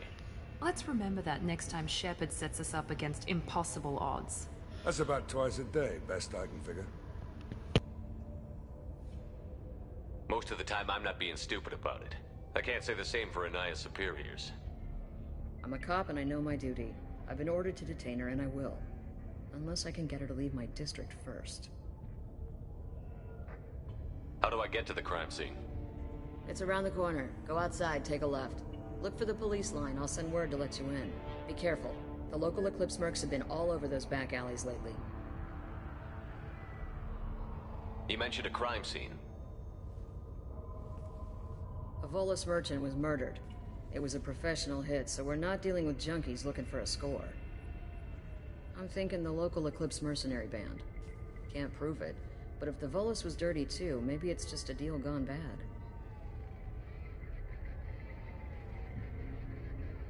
Let's remember that next time Shepard sets us up against impossible odds. That's about twice a day, best I can figure. Most of the time, I'm not being stupid about it. I can't say the same for Anaya's superiors. I'm a cop and I know my duty. I've been ordered to detain her and I will. Unless I can get her to leave my district first. How do I get to the crime scene? It's around the corner. Go outside, take a left. Look for the police line. I'll send word to let you in. Be careful. The local Eclipse mercs have been all over those back alleys lately. You mentioned a crime scene. A Volus merchant was murdered. It was a professional hit, so we're not dealing with junkies looking for a score. I'm thinking the local Eclipse mercenary band. Can't prove it, but if the Volus was dirty too, maybe it's just a deal gone bad.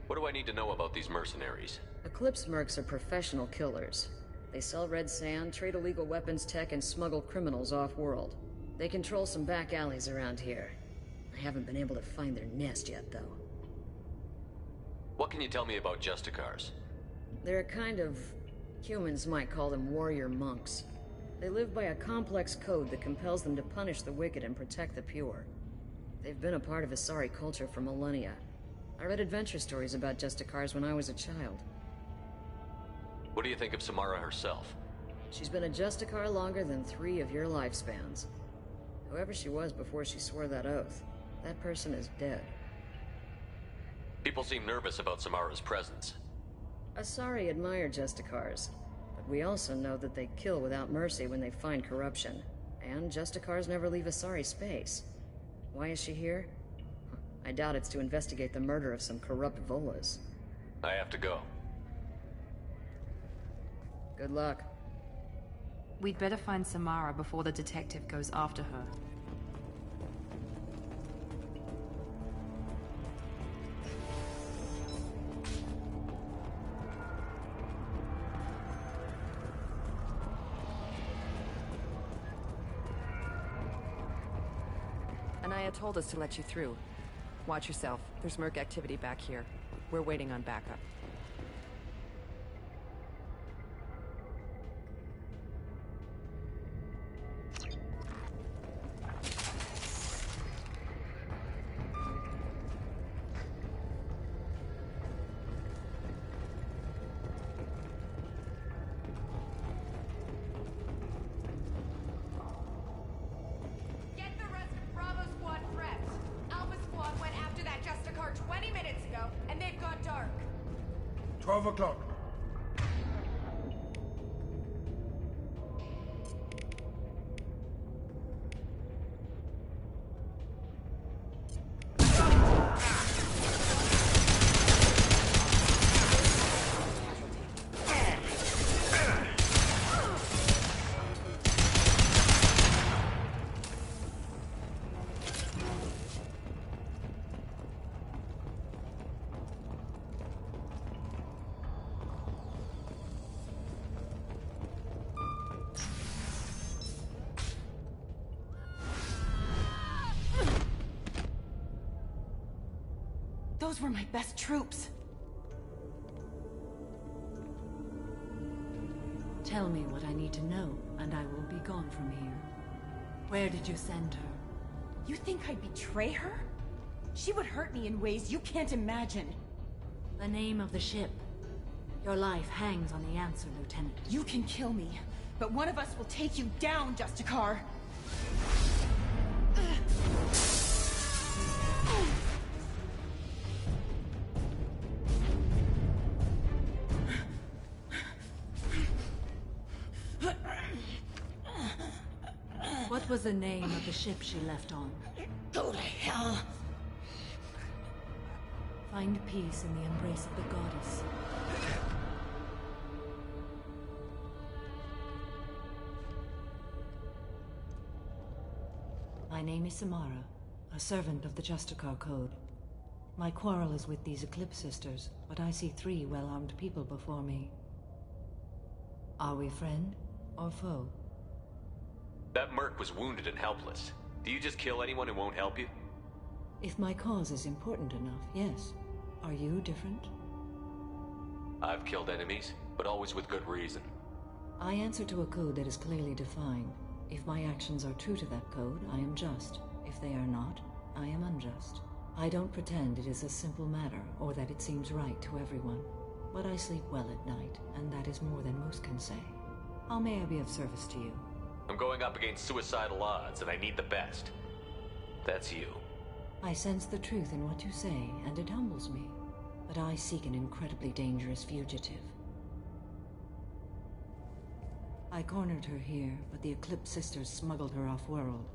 What do I need to know about these mercenaries? Eclipse mercs are professional killers. They sell red sand, trade illegal weapons tech, and smuggle criminals off-world. They control some back alleys around here. I haven't been able to find their nest yet, though. What can you tell me about Justicars? They're a kind of... humans might call them warrior monks. They live by a complex code that compels them to punish the wicked and protect the pure. They've been a part of Asari culture for millennia. I read adventure stories about Justicars when I was a child. What do you think of Samara herself? She's been a Justicar longer than 3 of your lifespans. Whoever she was before she swore that oath, that person is dead. People seem nervous about Samara's presence. Asari admire Justicars, but we also know that they kill without mercy when they find corruption. And Justicars never leave Asari space. Why is she here? I doubt it's to investigate the murder of some corrupt Volus. I have to go. Good luck. We'd better find Samara before the detective goes after her. Anaya told us to let you through. Watch yourself. There's merc activity back here. We're waiting on backup. Get the rest of Bravo Squad prepped. Alpha Squad went after that 12 o'clock. Those were my best troops. Tell me what I need to know, and I will be gone from here. Where did you send her? You think I'd betray her? She would hurt me in ways you can't imagine. The name of the ship. Your life hangs on the answer, Lieutenant. You can kill me, but one of us will take you down, Justicar. What was the name of the ship she left on? Go to hell! Find peace in the embrace of the goddess. My name is Samara, a servant of the Justicar Code. My quarrel is with these Eclipse Sisters, but I see 3 well-armed people before me. Are we friend or foe? That merc was wounded and helpless. Do you just kill anyone who won't help you? If my cause is important enough, yes. Are you different? I've killed enemies, but always with good reason. I answer to a code that is clearly defined. If my actions are true to that code, I am just. If they are not, I am unjust. I don't pretend it is a simple matter, or that it seems right to everyone. But I sleep well at night, and that is more than most can say. How may I be of service to you? I'm going up against suicidal odds, and I need the best. That's you. I sense the truth in what you say, and it humbles me. But I seek an incredibly dangerous fugitive. I cornered her here, but the Eclipse Sisters smuggled her off-world.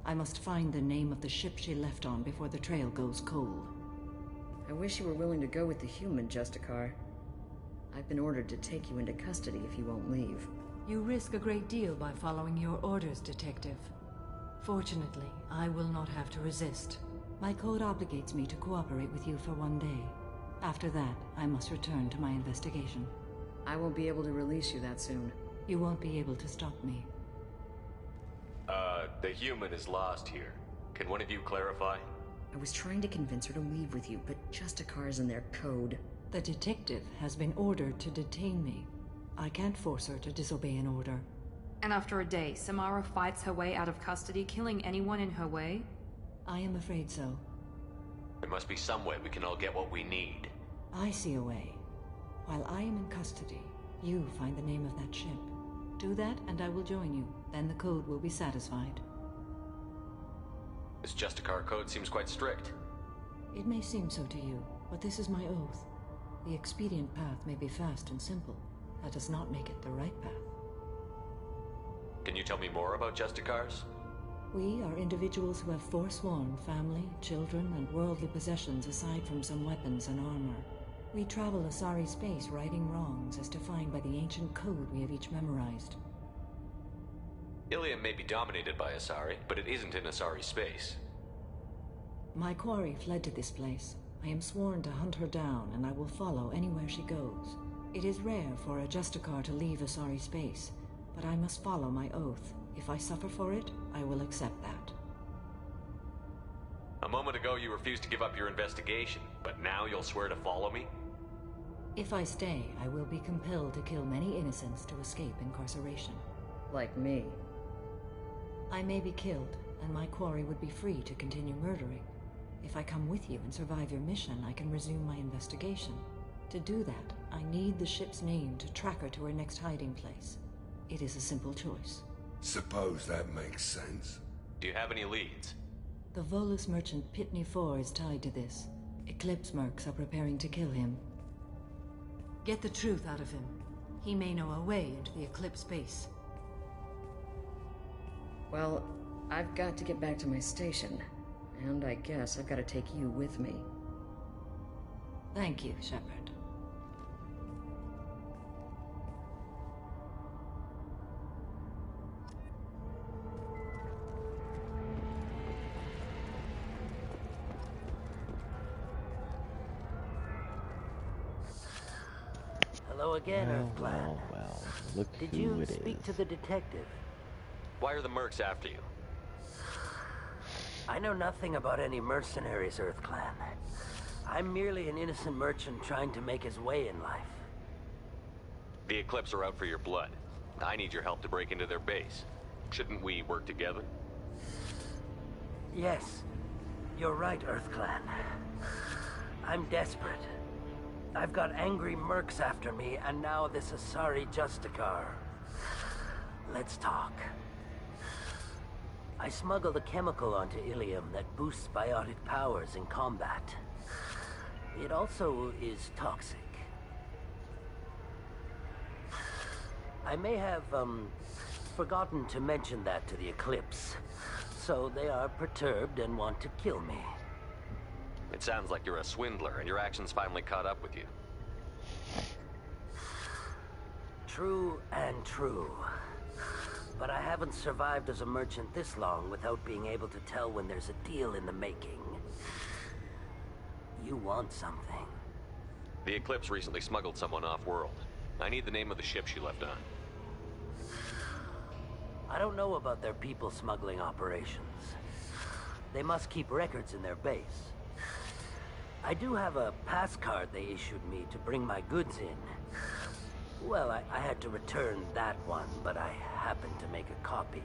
I must find the name of the ship she left on before the trail goes cold. I wish you were willing to go with the human, Justicar. I've been ordered to take you into custody if you won't leave. You risk a great deal by following your orders, Detective. Fortunately, I will not have to resist. My code obligates me to cooperate with you for 1 day. After that, I must return to my investigation. I won't be able to release you that soon. You won't be able to stop me. The human is lost here. Can one of you clarify? I was trying to convince her to leave with you, but Justicar's in their code. The detective has been ordered to detain me. I can't force her to disobey an order. And after a day, Samara fights her way out of custody, killing anyone in her way? I am afraid so. There must be some way we can all get what we need. I see a way. While I am in custody, you find the name of that ship. Do that, and I will join you. Then the code will be satisfied. This Justicar code seems quite strict. It may seem so to you, but this is my oath. The expedient path may be fast and simple. That does not make it the right path. Can you tell me more about Justicars? We are individuals who have forsworn family, children, and worldly possessions aside from some weapons and armor. We travel Asari space righting wrongs as defined by the ancient code we have each memorized. Ilium may be dominated by Asari, but it isn't in Asari space. My quarry fled to this place. I am sworn to hunt her down, and I will follow anywhere she goes. It is rare for a Justicar to leave Asari space, but I must follow my oath. If I suffer for it, I will accept that. A moment ago you refused to give up your investigation, but now you'll swear to follow me? If I stay, I will be compelled to kill many innocents to escape incarceration. Like me. I may be killed, and my quarry would be free to continue murdering. If I come with you and survive your mission, I can resume my investigation. To do that, I need the ship's name to track her to her next hiding place. It is a simple choice. Suppose that makes sense. Do you have any leads? The Volus merchant Pitney IV is tied to this. Eclipse mercs are preparing to kill him. Get the truth out of him. He may know a way into the Eclipse base. Well, I've got to get back to my station. And I guess I've got to take you with me. Thank you, Shepard. Hello again, Well, Earthclan. look Did who you it speak is. to the detective? Why are the mercs after you? I know nothing about any mercenaries, Earthclan. I'm merely an innocent merchant trying to make his way in life. The Eclipse are out for your blood. I need your help to break into their base. Shouldn't we work together? Yes, you're right, Earthclan. I'm desperate. I've got angry mercs after me, and now this Asari Justicar. Let's talk. I smuggled a chemical onto Ilium that boosts biotic powers in combat. It also is toxic. I may have, forgotten to mention that to the Eclipse, so they are perturbed and want to kill me. It sounds like you're a swindler, and your actions finally caught up with you. True and true. But I haven't survived as a merchant this long without being able to tell when there's a deal in the making. You want something. The Eclipse recently smuggled someone off-world. I need the name of the ship she left on. I don't know about their people smuggling operations. They must keep records in their base. I do have a pass card they issued me to bring my goods in. Well, I had to return that one, but I happened to make a copy.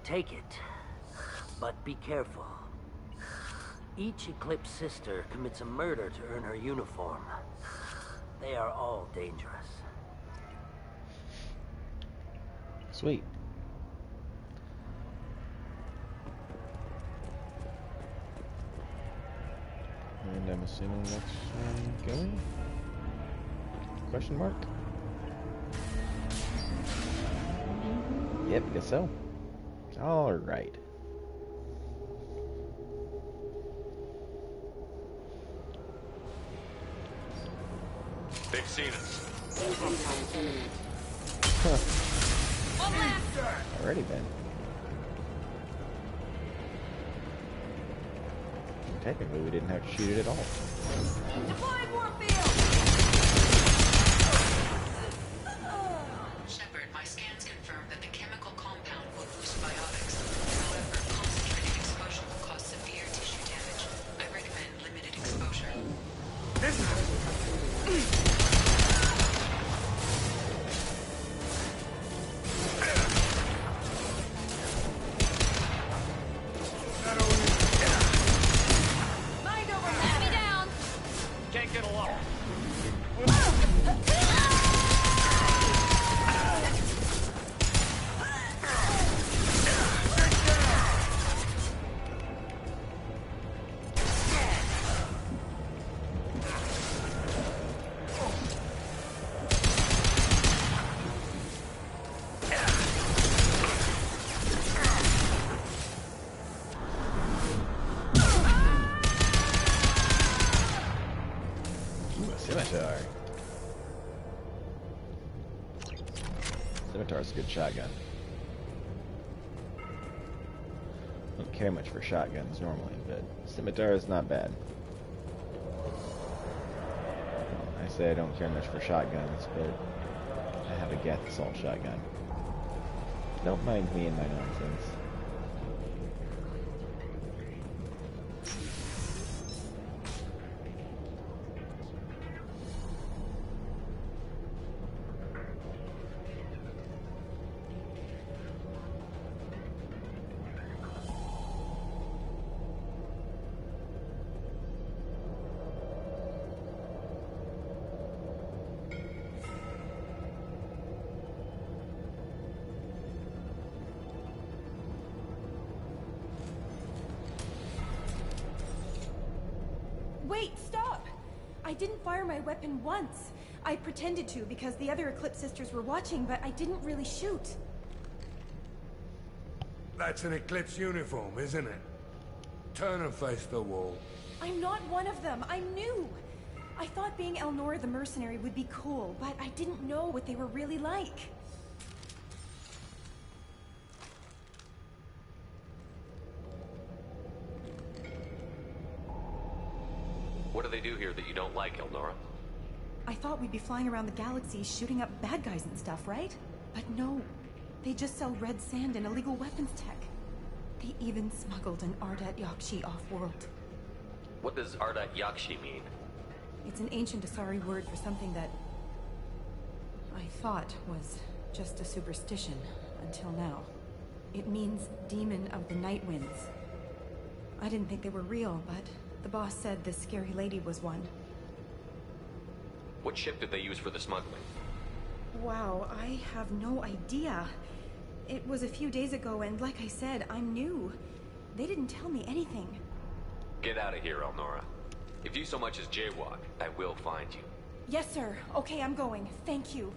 Take it, but be careful. Each Eclipse sister commits a murder to earn her uniform. They are all dangerous. Sweet. And I'm assuming next one going? Question mark? Yep, guess so. Alright. They've seen us. Already then. Technically, we didn't have to shoot it at all. Deploying warfield! Shepard, my scans confirm that the chemical compound will boost biotics. However, concentrated exposure will cause severe tissue damage. I recommend limited exposure. Mind over matter. Me down! Can't get along. Ooh, a scimitar. Scimitar's a good shotgun. Don't care much for shotguns normally, but scimitar is not bad. I say I don't care much for shotguns, but I have a Geth assault shotgun. Don't mind me and my nonsense. I didn't fire my weapon once. I pretended to because the other Eclipse sisters were watching, but I didn't really shoot. That's an Eclipse uniform, isn't it? Turn and face the wall. I'm not one of them. I'm new. I thought being Elnora the mercenary would be cool, but I didn't know what they were really like. What do they do here that you don't like, Elnora? I thought we'd be flying around the galaxy shooting up bad guys and stuff, right? But no. They just sell red sand and illegal weapons tech. They even smuggled an Ardat Yakshi off-world. What does Ardat Yakshi mean? It's an ancient Asari word for something that I thought was just a superstition until now. It means demon of the night winds. I didn't think they were real, but the boss said this scary lady was one. What ship did they use for the smuggling? Wow, I have no idea. It was a few days ago, and like I said, I'm new. They didn't tell me anything. Get out of here, Elnora. If you so much as jaywalk, I will find you. Yes, sir. Okay, I'm going. Thank you.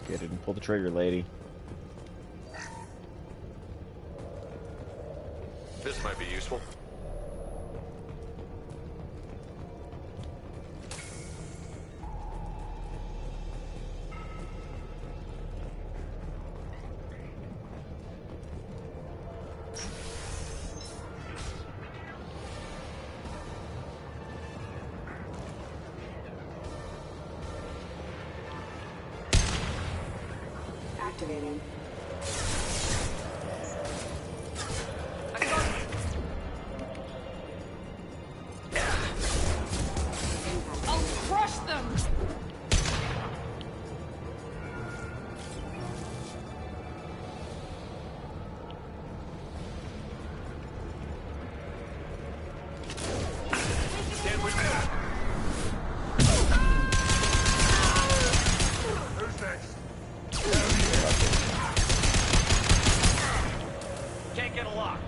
Okay, didn't pull the trigger, lady. This might be useful. Activating. I'll crush them! Stand with me. Who's next? Can't get a lock.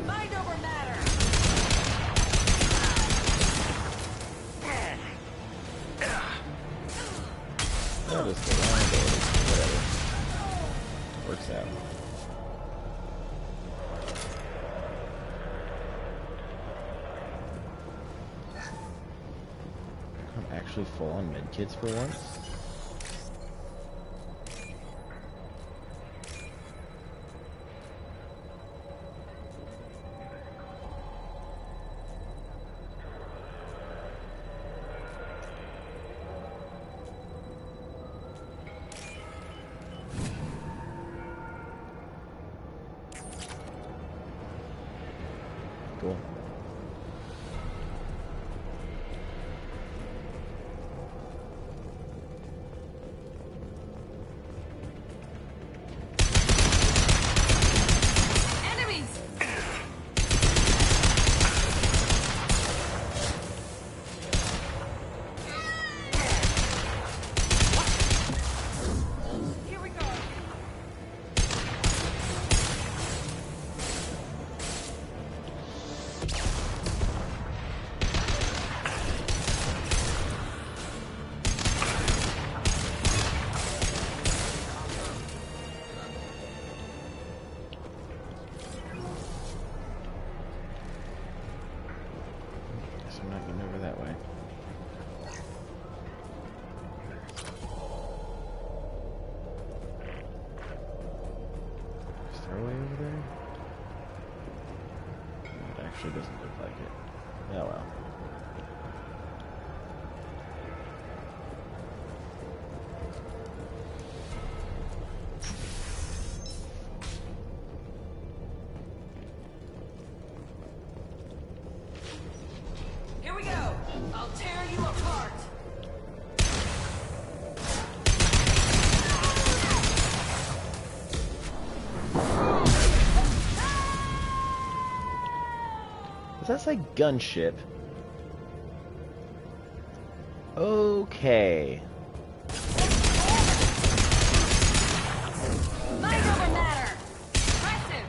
Mind over matter! That is the line, whatever. Works out. I'm actually full on medkits for once. Cool. Enemies! Here we go! Guess I'm not getting over that way. Is there a way over there? It actually doesn't look like it. Oh well. Here we go! I'll tear you apart! Does that say gunship? Okay. Mind over matter! Impressive!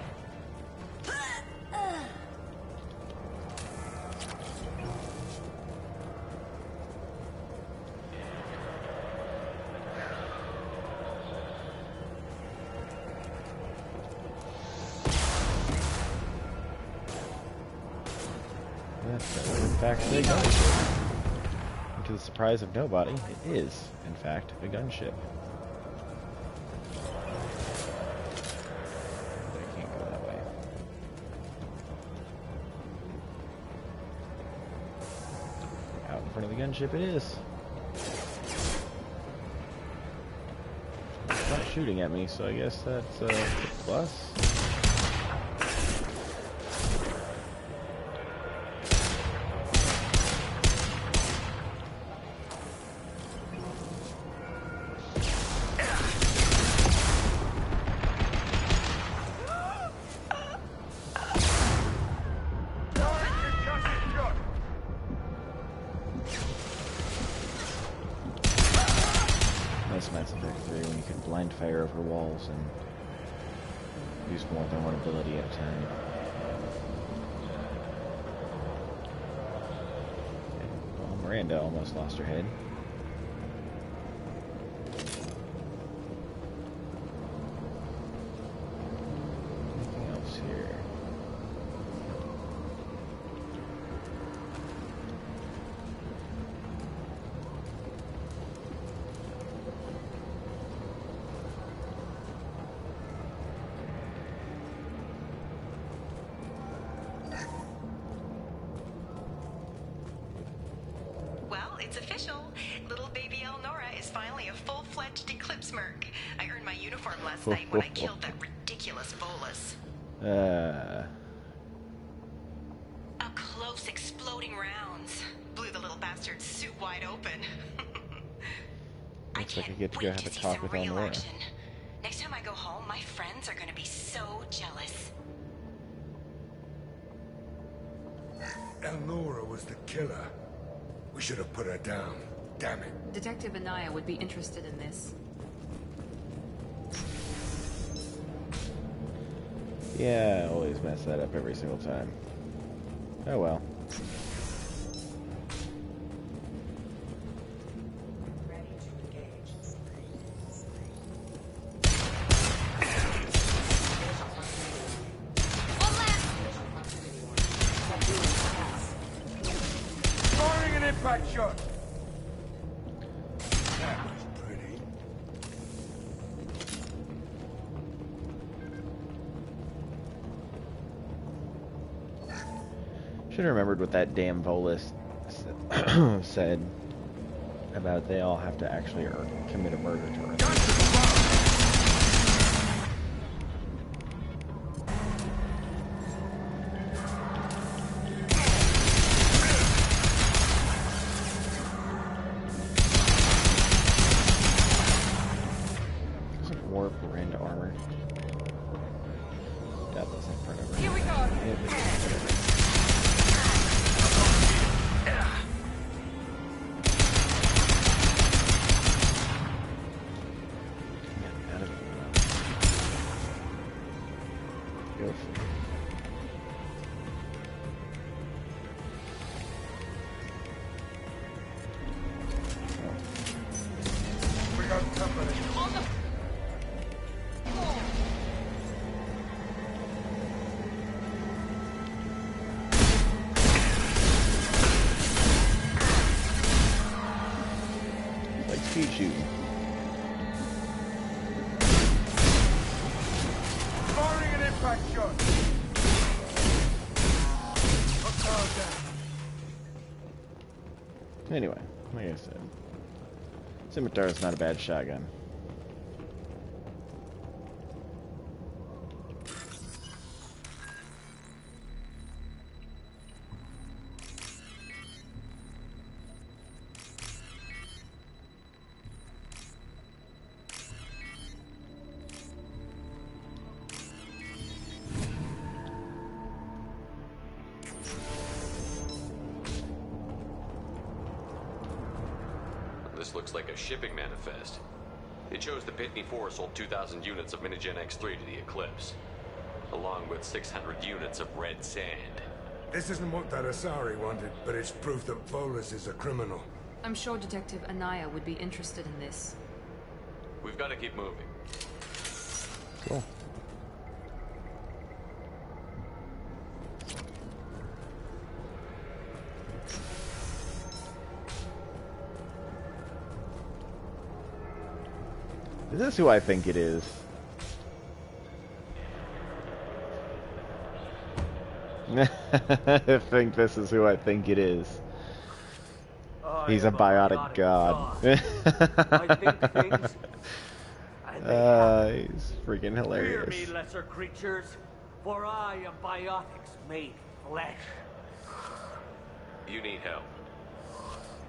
That's in fact a gunship. And to the surprise of nobody, it is, in fact, a gunship. I can't go that way. Out in front of the gunship it is. It's not shooting at me, so I guess that's a plus. Mass Effect 3 when you can blind fire over walls and use more than one ability at a time. Well, Miranda almost lost her head. Anything else here? It's official. Little baby Elnora is finally a full-fledged Eclipse merc. I earned my uniform last night when I killed that ridiculous Volus. Up close, exploding rounds. Blew the little bastard's suit wide open. Looks like I get to go have a talk with Elnora. Next time I go home, my friends are gonna be so jealous. Elnora was the killer. We should have put her down. Damn it. Detective Anaya would be interested in this. Yeah, I always mess that up every single time. Oh well. Firing an impact shot. That was pretty. Should have remembered what that damn Volus said about they all have to actually commit a murder to earn it. Warp Miranda armor. That was in front of her. Here we go. Go for it. We got company. Like speed shooting. Firing an impact shot. Anyway, like I said, Scimitar is not a bad shotgun. This looks like a shipping manifest. It shows the Pitney 4 sold 2,000 units of Minigen X3 to the Eclipse, along with 600 units of red sand. This isn't what that Asari wanted, but it's proof that Volus is a criminal. I'm sure Detective Anaya would be interested in this. We've got to keep moving. Cool. Is this who I think it is? I think this is who I think it is. He's a biotic god. I think things, and they He's freaking hilarious. Fear me, lesser creatures, for I am biotics made flesh. You need help.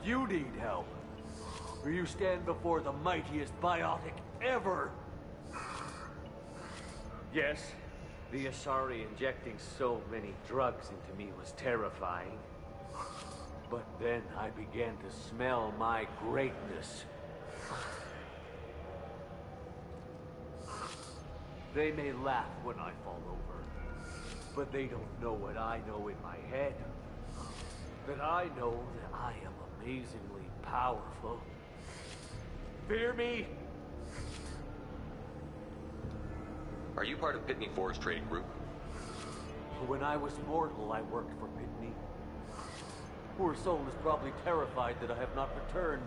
You need help, or you stand before the mightiest biotic ever. Yes, the Asari injecting so many drugs into me was terrifying. But then I began to smell my greatness. They may laugh when I fall over, but they don't know what I know in my head. That I know that I am amazingly powerful. Fear me? Are you part of Pitney Forest Trading Group? When I was mortal, I worked for Pitney. Poor soul is probably terrified that I have not returned.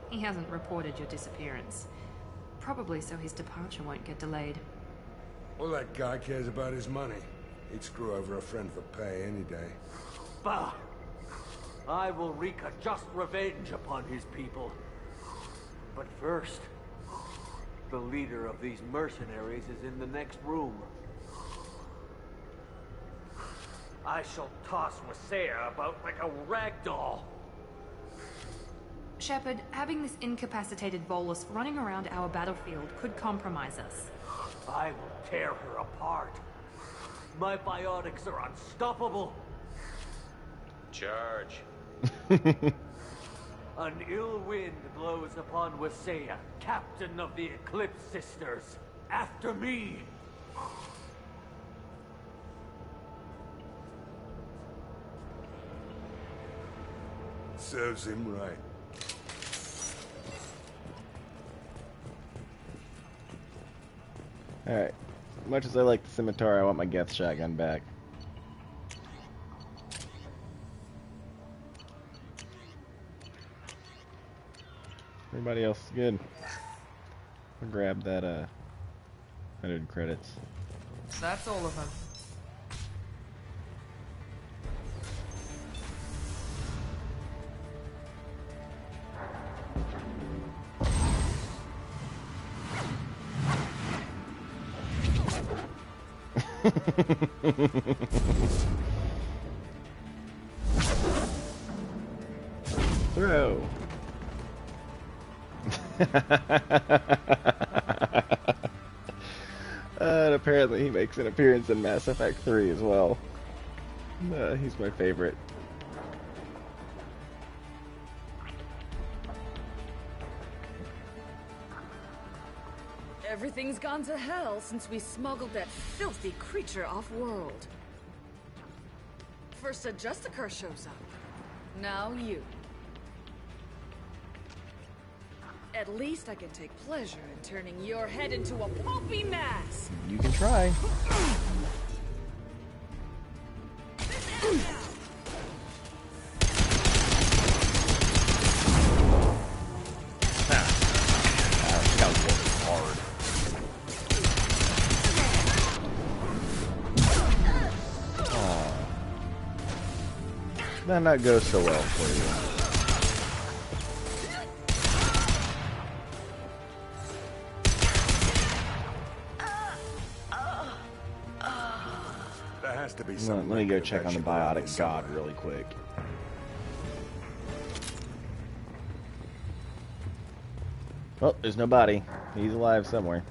He hasn't reported your disappearance. Probably so his departure won't get delayed. Well, that guy cares about his money. He'd screw over a friend for pay any day. Bah! I will wreak a just revenge upon his people. But first, the leader of these mercenaries is in the next room. I shall toss Wasea about like a rag doll. Shepard, having this incapacitated bolus running around our battlefield could compromise us. I will tear her apart. My biotics are unstoppable. Charge. An ill wind blows upon Wasea, captain of the Eclipse Sisters. After me! Serves him right. Alright. Much as I like the scimitar, I want my Geth shotgun back. Everybody else is good. I'll grab that 100 credits. That's all of them. Throw. And apparently he makes an appearance in Mass Effect 3 as well. He's my favorite. Everything's gone to hell since we smuggled that filthy creature off-world. First a Justicar shows up. Now you. At least I can take pleasure in turning your head into a pulpy mass. You can try. That not go so well for you. There has to be Let some. me go check on the biotic god really quick. Oh, there's no body. He's alive somewhere.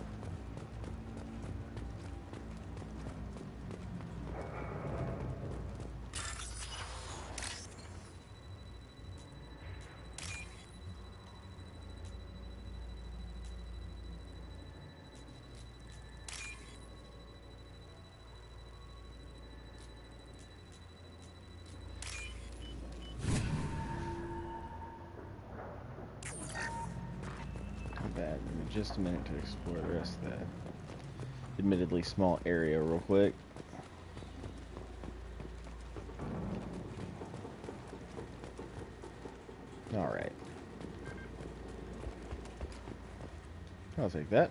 Just a minute to explore the rest of that admittedly small area real quick. Alright. I'll take that.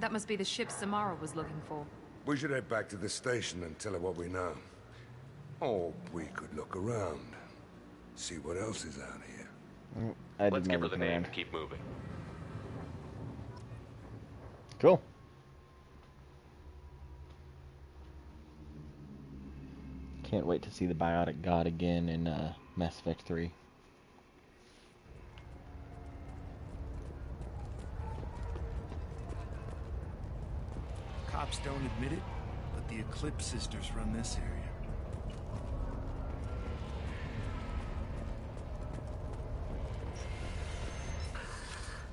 That must be the ship Samara was looking for. We should head back to the station and tell her what we know. Or we could look around. See what else is out here. Let's give her the name and keep moving. Cool. Can't wait to see the Biotic God again in Mass Effect 3. Cops don't admit it, but the Eclipse sisters run this area.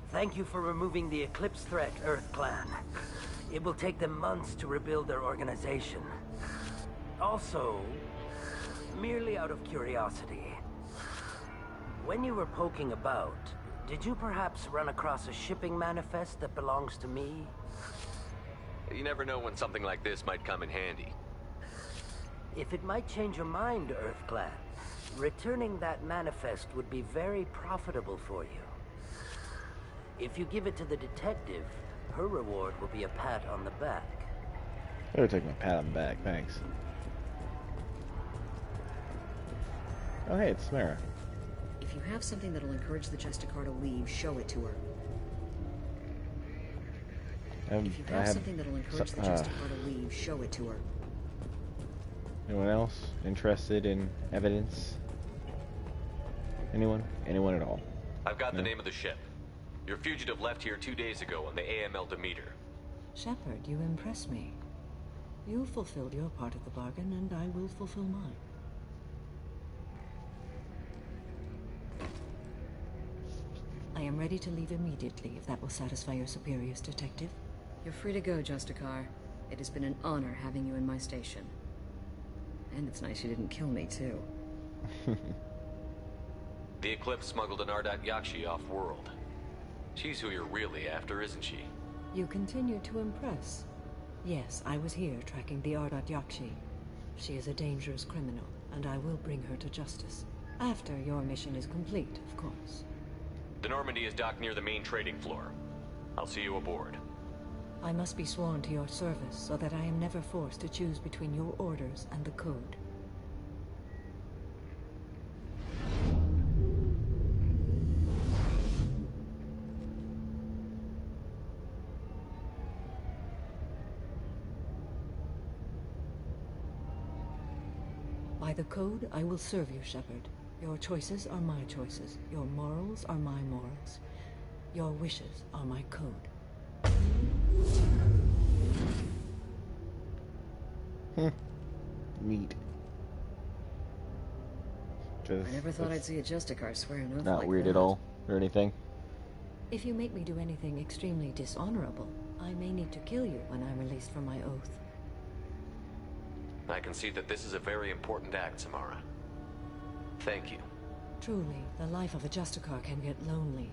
Thank you for removing the Eclipse threat, Earth Clan. It will take them months to rebuild their organization. Also, merely out of curiosity, when you were poking about, did you perhaps run across a shipping manifest that belongs to me? You never know when something like this might come in handy. If it might change your mind, Earth Clan, returning that manifest would be very profitable for you. If you give it to the detective, her reward will be a pat on the back. I would take my pat on the back, thanks. Oh hey, it's Samara. If you have something that'll encourage the Justicar to leave, show it to her. If you have something that'll encourage the Justicar to leave, show it to her. Anyone else interested in evidence? Anyone? Anyone at all? I've got the name of the ship. Your fugitive left here 2 days ago on the AML Demeter. Shepard, you impress me. You fulfilled your part of the bargain, and I will fulfill mine. I am ready to leave immediately, if that will satisfy your superiors, Detective. You're free to go, Justicar. It has been an honor having you in my station. And it's nice you didn't kill me, too. The Eclipse smuggled an Ardat Yakshi off-world. She's who you're really after, isn't she? You continue to impress. Yes, I was here tracking the Ardat Yakshi. She is a dangerous criminal, and I will bring her to justice. After your mission is complete, of course. The Normandy is docked near the main trading floor. I'll see you aboard. I must be sworn to your service so that I am never forced to choose between your orders and the Code. By the Code, I will serve you, Shepard. Your choices are my choices. Your morals are my morals. Your wishes are my code. Neat. I never thought I'd see a Justicar swear an oath Not like weird that. at all, or anything. If you make me do anything extremely dishonorable, I may need to kill you when I'm released from my oath. I can see that this is a very important act, Samara. Thank you. Truly, the life of a Justicar can get lonely.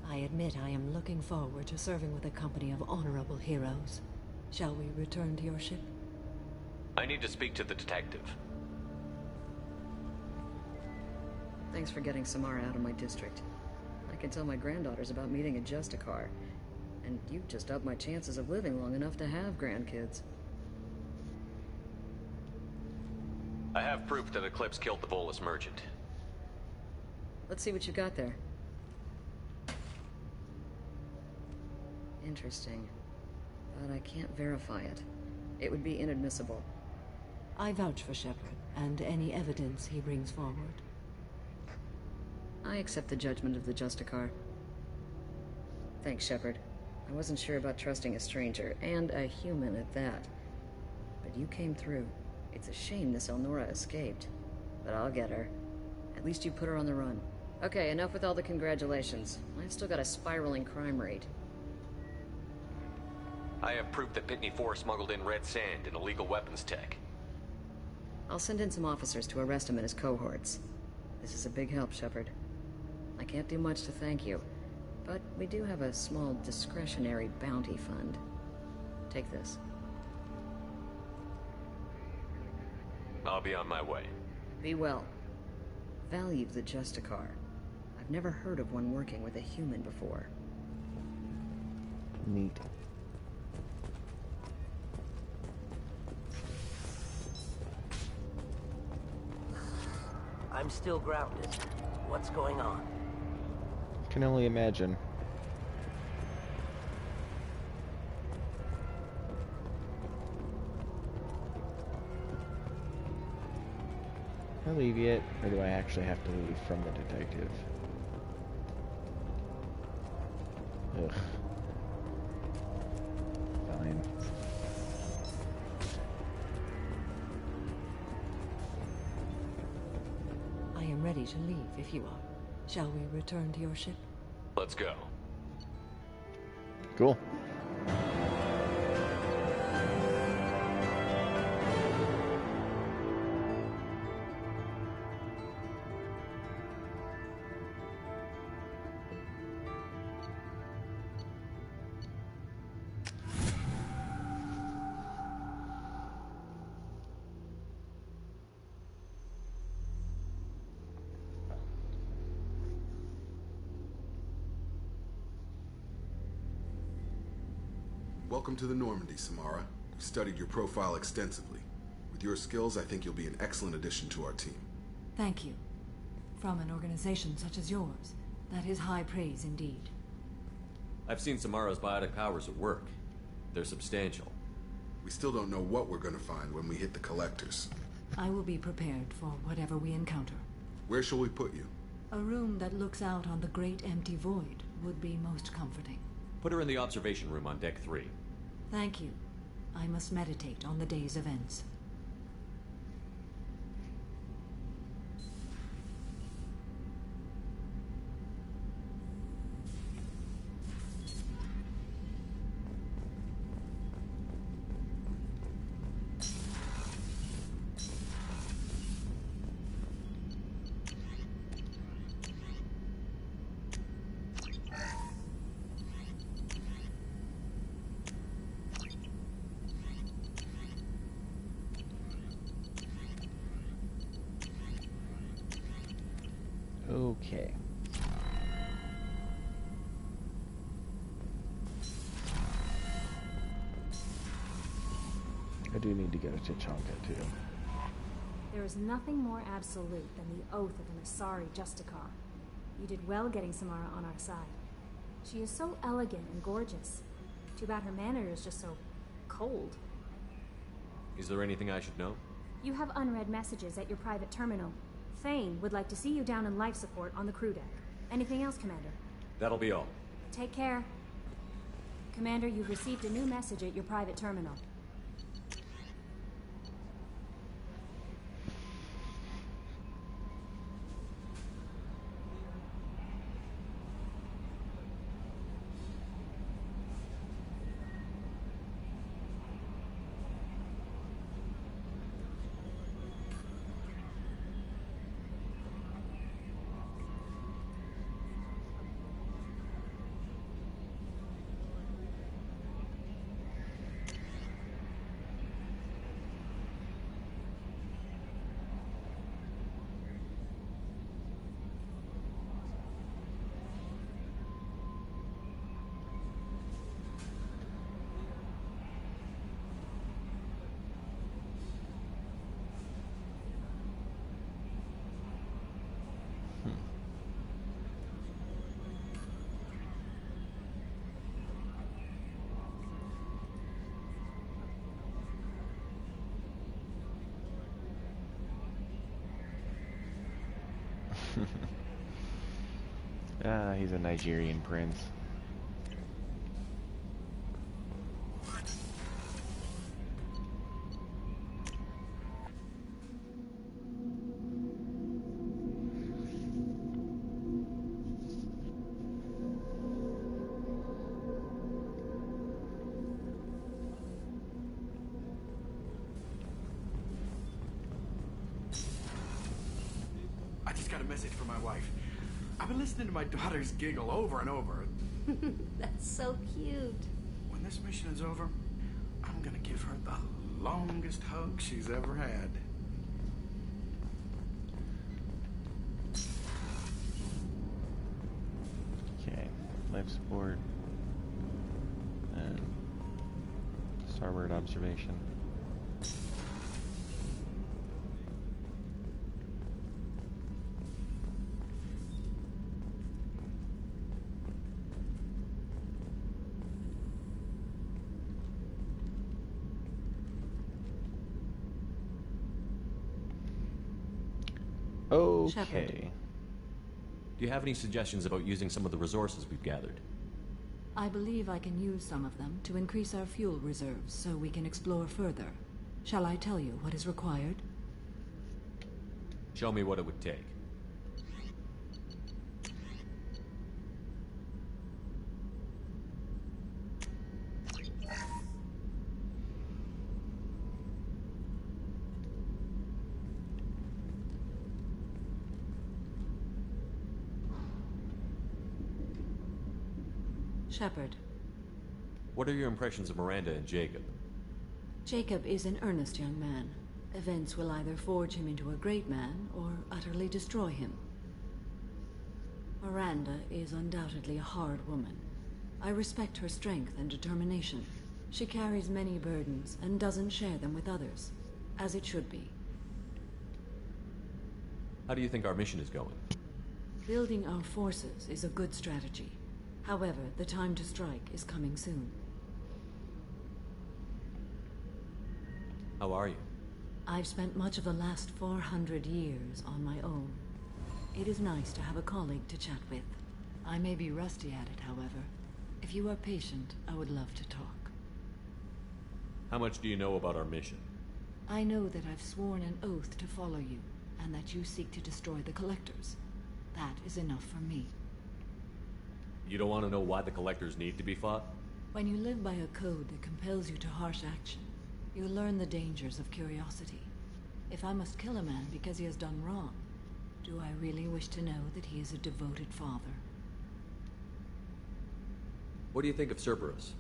I admit I am looking forward to serving with a company of honorable heroes. Shall we return to your ship? I need to speak to the detective. Thanks for getting Samara out of my district. I can tell my granddaughters about meeting a Justicar. And you've just upped my chances of living long enough to have grandkids. I have proof that Eclipse killed the Volus merchant. Let's see what you got there. Interesting. But I can't verify it. It would be inadmissible. I vouch for Shepard, and any evidence he brings forward. I accept the judgment of the Justicar. Thanks, Shepard. I wasn't sure about trusting a stranger, and a human at that. But you came through. It's a shame this Elnora escaped. But I'll get her. At least you put her on the run. Okay, enough with all the congratulations. I've still got a spiraling crime rate. I have proof that Pitney 4 smuggled in red sand and illegal weapons tech. I'll send in some officers to arrest him and his cohorts. This is a big help, Shepard. I can't do much to thank you, but we do have a small discretionary bounty fund. Take this. I'll be on my way. Be well. Value the Justicar. I've never heard of one working with a human before. Neat. I'm still grounded. What's going on? Can only imagine. Can I leave yet, or do I actually have to leave from the detective? Ugh. Fine. I am ready to leave if you are. Shall we return to your ship? Let's go. Cool. Welcome to the Normandy, Samara. We've studied your profile extensively. With your skills, I think you'll be an excellent addition to our team. Thank you. From an organization such as yours, that is high praise indeed. I've seen Samara's biotic powers at work. They're substantial. We still don't know what we're going to find when we hit the collectors. I will be prepared for whatever we encounter. Where shall we put you? A room that looks out on the great empty void would be most comforting. Put her in the observation room on deck 3. Thank you. I must meditate on the day's events. Okay. I do need to go to Tachanka too. There is nothing more absolute than the oath of an Asari Justicar. You did well getting Samara on our side. She is so elegant and gorgeous. Too bad her manner is just so cold. Is there anything I should know? You have unread messages at your private terminal. Thane would like to see you down in life support on the crew deck. Anything else, Commander? That'll be all. Take care. Commander, you've received a new message at your private terminal. He's a Nigerian prince. I just got a message from my wife. I've been listening to my daughter's giggle over and over. That's so cute. When this mission is over, I'm gonna give her the longest hug she's ever had. life support, and starboard observation. Okay. Shepard. Do you have any suggestions about using some of the resources we've gathered? I believe I can use some of them to increase our fuel reserves so we can explore further. Shall I tell you what is required? Show me what it would take. Shepard. What are your impressions of Miranda and Jacob? Jacob is an earnest young man. Events will either forge him into a great man or utterly destroy him. Miranda is undoubtedly a hard woman. I respect her strength and determination. She carries many burdens and doesn't share them with others, as it should be. How do you think our mission is going? Building our forces is a good strategy. However, the time to strike is coming soon. How are you? I've spent much of the last 400 years on my own. It is nice to have a colleague to chat with. I may be rusty at it, however. If you are patient, I would love to talk. How much do you know about our mission? I know that I've sworn an oath to follow you, and that you seek to destroy the Collectors. That is enough for me. You don't want to know why the Collectors need to be fought? When you live by a code that compels you to harsh action, you learn the dangers of curiosity. If I must kill a man because he has done wrong, do I really wish to know that he is a devoted father? What do you think of Cerberus?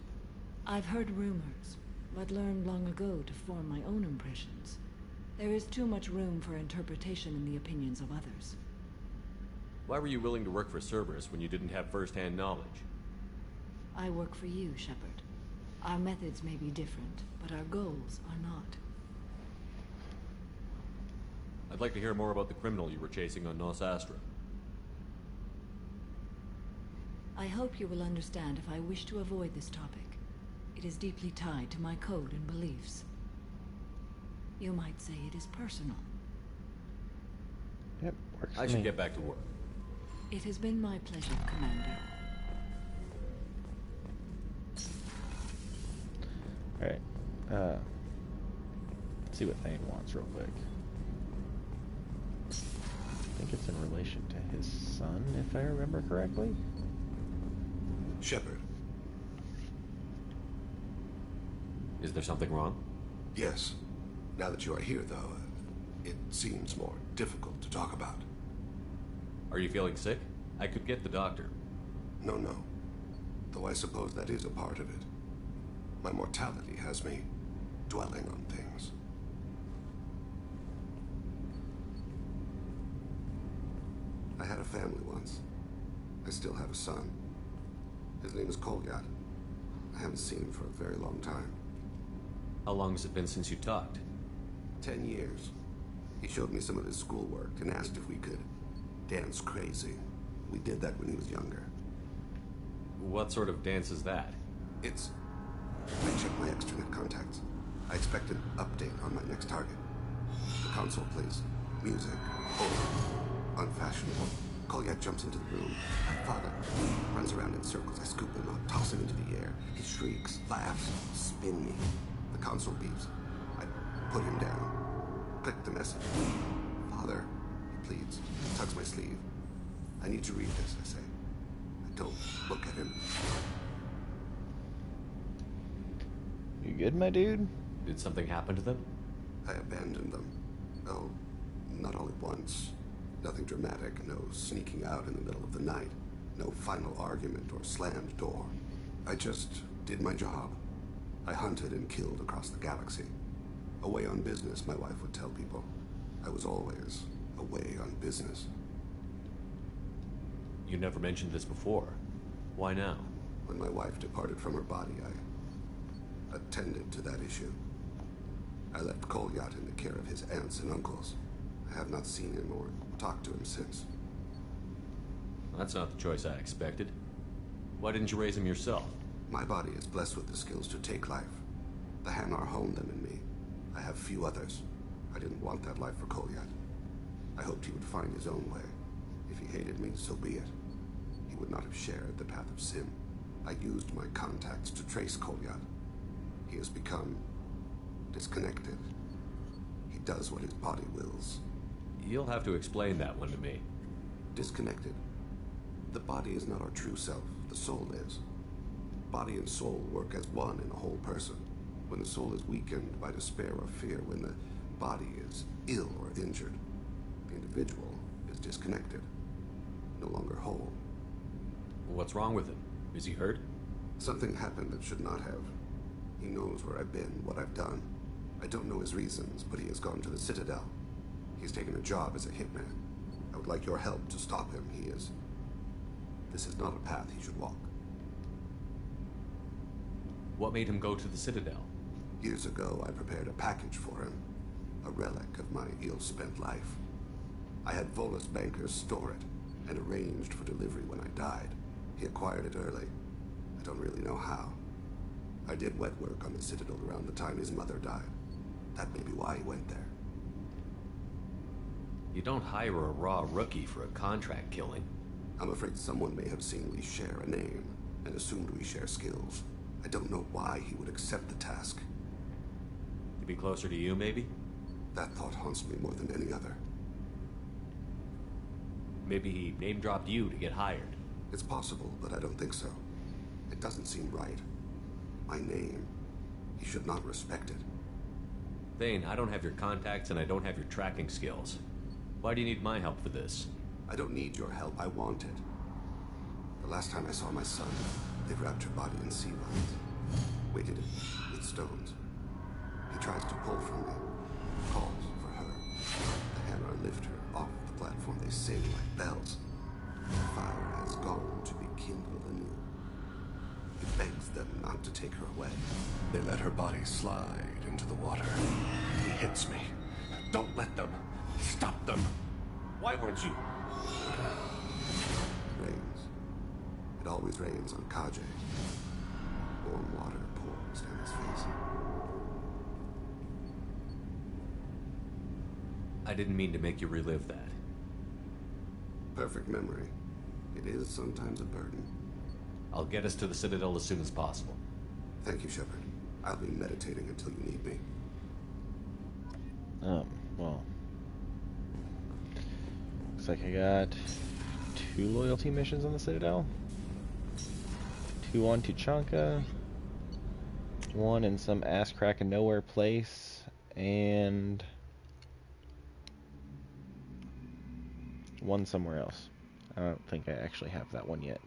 I've heard rumors, but learned long ago to form my own impressions. There is too much room for interpretation in the opinions of others. Why were you willing to work for Cerberus when you didn't have first-hand knowledge? I work for you, Shepard. Our methods may be different, but our goals are not. I'd like to hear more about the criminal you were chasing on Nos Astra. I hope you will understand if I wish to avoid this topic. It is deeply tied to my code and beliefs. You might say it is personal. Yep, works I for should me. get back to work. It has been my pleasure, Commander. Alright, let's see what Thane wants real quick. I think it's in relation to his son, if I remember correctly. Shepard. Is there something wrong? Yes. Now that you are here, though, it seems more difficult to talk about. Are you feeling sick? I could get the doctor. No. Though I suppose that is a part of it. My mortality has me dwelling on things. I had a family once. I still have a son. His name is Kolyat. I haven't seen him for a very long time. How long has it been since you talked? 10 years. He showed me some of his schoolwork and asked if we could dance crazy. We did that when he was younger. What sort of dance is that? It's... I checked my extranet contacts. I expect an update on my next target. The console plays music, old, unfashionable. Kolyat jumps into the room. My father runs around in circles. I scoop him up, toss him into the air. He shrieks, laughs, spin me. The console beeps. I put him down. Click the message. Father, he pleads, tugs my sleeve. I need to read this, I say. I don't look at him. You good, my dude? Did something happen to them? I abandoned them. Oh, not all at once. Nothing dramatic, no sneaking out in the middle of the night. No final argument or slammed door. I just did my job. I hunted and killed across the galaxy. Away on business, my wife would tell people. I was always away on business. You never mentioned this before. Why now? When my wife departed from her body, I attended to that issue. I left Kolyat in the care of his aunts and uncles. I have not seen him or talked to him since. That's not the choice I expected. Why didn't you raise him yourself? My body is blessed with the skills to take life. The Hanar honed them in me. I have few others. I didn't want that life for Kolyat. I hoped he would find his own way. If he hated me, so be it. He would not have shared the path of Sim. I used my contacts to trace Kolyat. He has become disconnected. He does what his body wills. You'll have to explain that one to me. Disconnected. The body is not our true self. The soul is. Body and soul work as one in a whole person. When the soul is weakened by despair or fear, when the body is ill or injured, the individual is disconnected, no longer whole. What's wrong with him? Is he hurt? Something happened that should not have. He knows where I've been, what I've done. I don't know his reasons, but he has gone to the Citadel. He's taken a job as a hitman. I would like your help to stop him. This is not a path he should walk. What made him go to the Citadel? Years ago, I prepared a package for him. A relic of my ill-spent life. I had Volus bankers store it, and arranged for delivery when I died. He acquired it early. I don't really know how. I did wet work on the Citadel around the time his mother died. That may be why he went there. You don't hire a raw rookie for a contract killing. I'm afraid someone may have seen we share a name, and assumed we share skills. I don't know why he would accept the task. To be closer to you, maybe? That thought haunts me more than any other. Maybe he name-dropped you to get hired. It's possible, but I don't think so. It doesn't seem right. My name. He should not respect it. Thane, I don't have your contacts and I don't have your tracking skills. Why do you need my help for this? I don't need your help. I want it. The last time I saw my son, they wrapped her body in sea vines, weighted it with stones. He tries to pull from me, calls for her. The Hanar lift her off the platform. They sing like bells. The fire has gone to be kindled anew. He begs them not to take her away. They let her body slide into the water. He hits me. Don't let them. Stop them. Why weren't you? Rains. It always rains on Kage. Warm water pours down his face. I didn't mean to make you relive that. Perfect memory. It is sometimes a burden. I'll get us to the Citadel as soon as possible. Thank you, Shepard. I'll be meditating until you need me. Well. Looks like I got 2 loyalty missions on the Citadel. 2 on Tuchanka. 1 in some ass-cracking nowhere place. And 1 somewhere else. I don't think I actually have that one yet.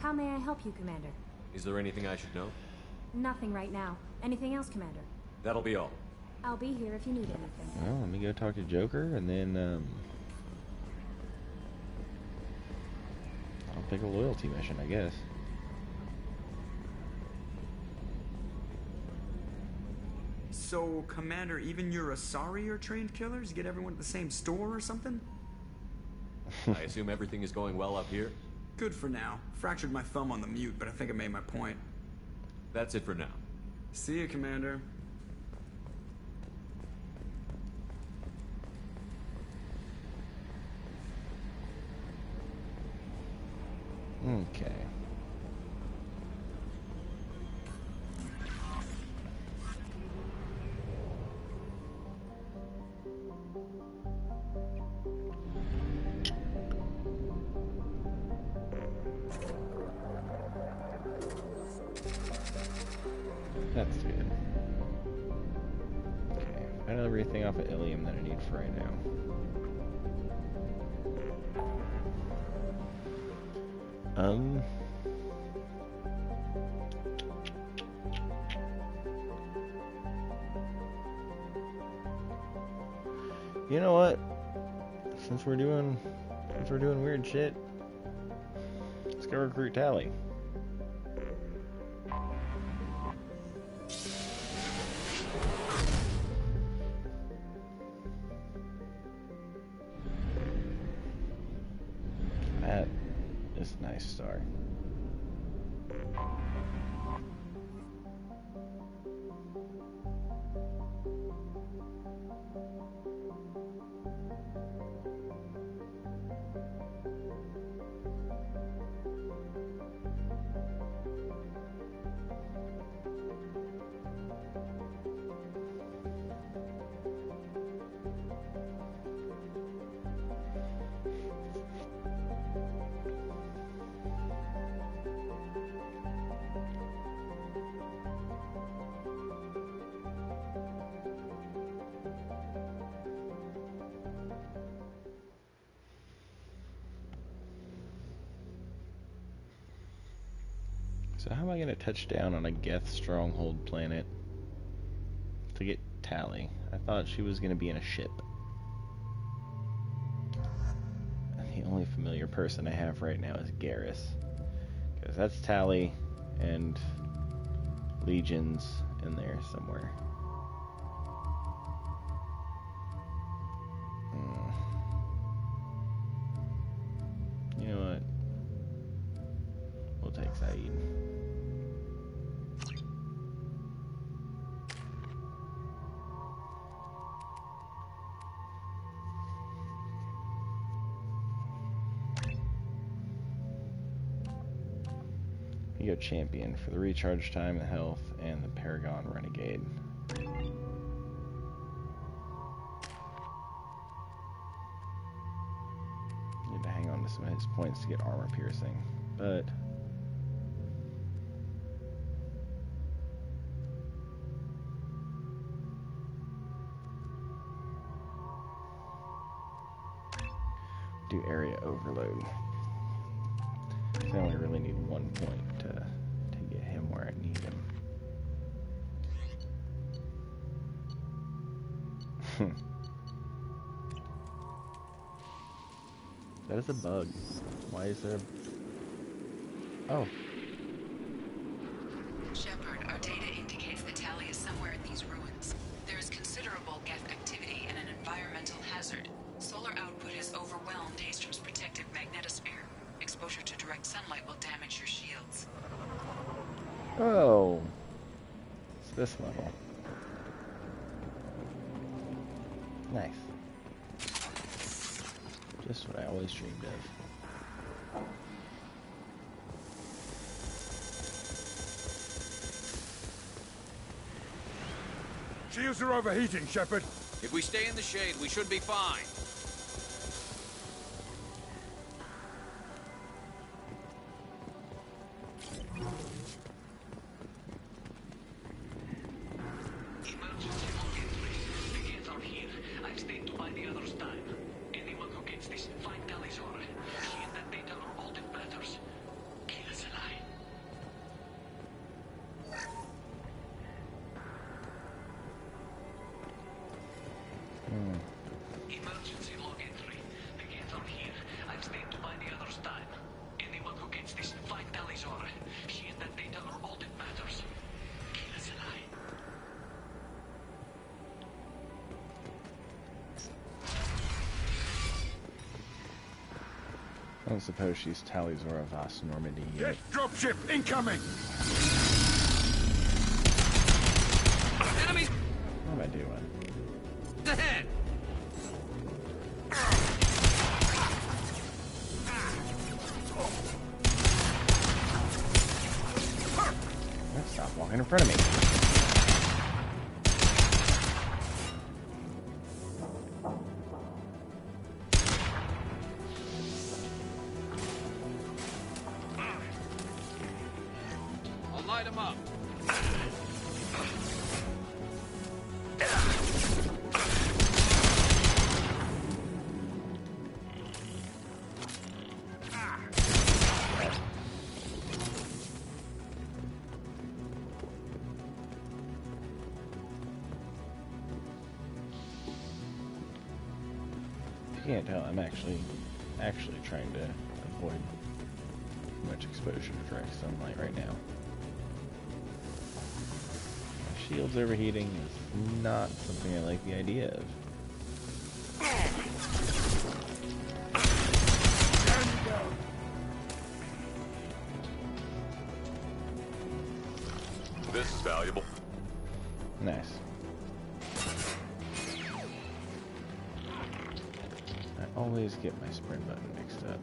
How may I help you, Commander? Is there anything I should know? Nothing right now. Anything else, Commander? That'll be all. I'll be here if you need anything. Well, let me go talk to Joker, and then, I'll pick a loyalty mission, I guess. So, Commander, even your Asari are trained killers? Get everyone at the same store or something? I assume everything is going well up here? Good for now. Fractured my thumb on the mute, but I think I made my point. That's it for now. See you, Commander. Okay. That's good. Okay, find everything off of Ilium that I need for right now. You know what? since we're doing weird shit, let's go recruit Tally. That is a nice star. So how am I going to touch down on a Geth stronghold planet to get Tally? I thought she was going to be in a ship. And the only familiar person I have right now is Garrus. Because that's Tally and Legion's in there somewhere. You know what? We'll take Saeed. You go champion for the recharge time, the health, and the Paragon Renegade. Need to hang on to some of his points to get armor piercing, but do area overload. I only really need 1 point to get him where I need him. That is a bug. Why is there a... Oh. Shepard, our data indicates that Tally is somewhere in these ruins. There is considerable Geth activity and an environmental hazard. Solar output has overwhelmed Haystrom's protective magnetosphere. Exposure to direct sunlight will damage your shields. Oh. It's this level. Nice. Just what I always dreamed of. Shields are overheating, Shepard. If we stay in the shade, we should be fine. I don't suppose she's Tali'Zorah Vas Normandy yet. Yes, dropship incoming! Enemies! What am I doing? Ahead! Stop walking in front of me. Light him up. you can't tell, I'm actually trying to avoid much exposure to direct sunlight right now. My shield's overheating is not something I like the idea of. This is valuable. Nice. I always get my sprint button mixed up.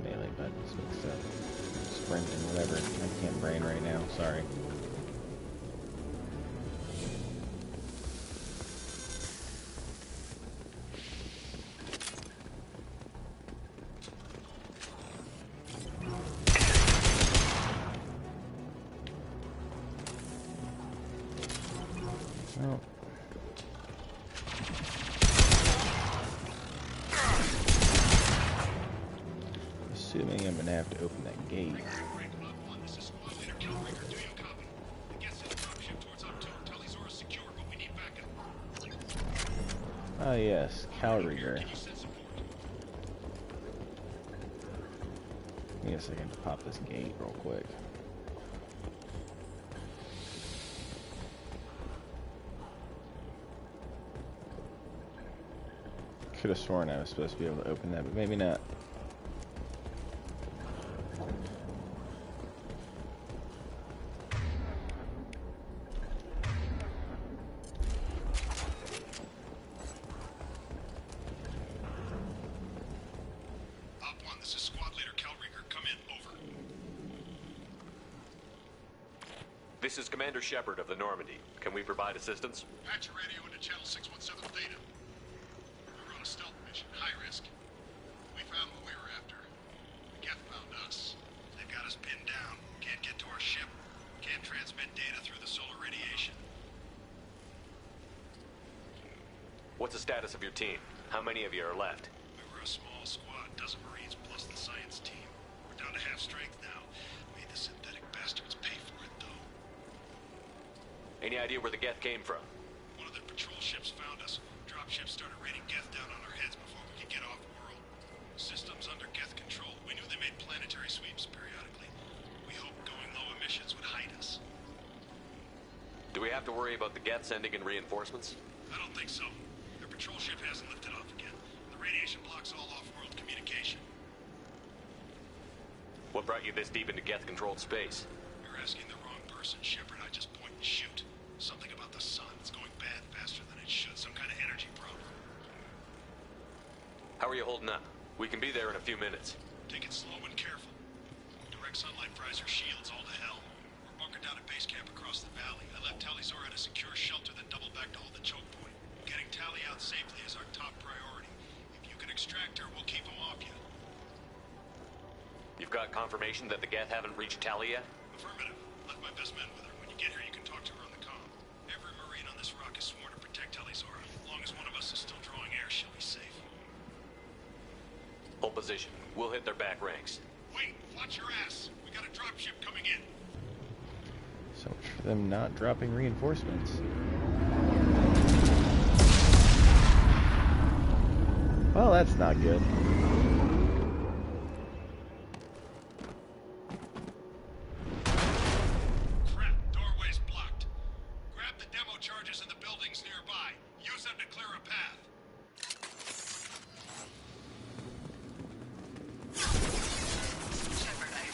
Melee buttons mixed up. Sprint and whatever. I can't brain right now, sorry. Well. Assuming I'm gonna have to open that gate. Oh yes, Calrieger. I guess I can pop this gate real quick. Could have sworn I was supposed to be able to open that, but maybe not. This is Commander Shepard of the Normandy. Can we provide assistance? Patch your radio into channel 617 Theta. We're on a stealth mission, high risk. We found what we were after. The Geth found us. They've got us pinned down. Can't get to our ship. Can't transmit data through the solar radiation. What's the status of your team? How many of you are left? We were a small squad, dozen Marines plus the science team. We're down to half strength now. Made the synthetic bastards pay for it, though. Any idea where the Geth came from? One of their patrol ships found us. Dropships started raining Geth down on our heads before we could get off-world. Systems under Geth control. We knew they made planetary sweeps periodically. We hoped going low emissions would hide us. Do we have to worry about the Geth sending in reinforcements? I don't think so. Their patrol ship hasn't lifted off again. The radiation blocks all off-world communication. What brought you this deep into Geth-controlled space? You're asking the wrong person, Shepard. I just point and shoot. Something about the sun. It's going bad faster than it should. Some kind of energy problem. How are you holding up? We can be there in a few minutes. Take it slow and careful. Direct sunlight fries our shields all to hell. We're bunkered down at base camp across the valley. I left Talizor at a secure shelter, then doubled back to hold the choke point. Getting Tali out safely is our top priority. If you can extract her, we'll keep them off you. You've got confirmation that the Geth haven't reached Tali yet? Affirmative. Left my best men with her. When you get here, you can talk to her on the comm. Every Marine on this rock is sworn to protect Talizora. As long as one of us is still drawing air, she'll be safe. Hold position. We'll hit their back ranks. Wait! Watch your ass! We got a dropship coming in. So much for them not dropping reinforcements. Well, that's not good. Crap, doorway's blocked. Grab the demo charges in the buildings nearby. Use them to clear a path. Shepard, I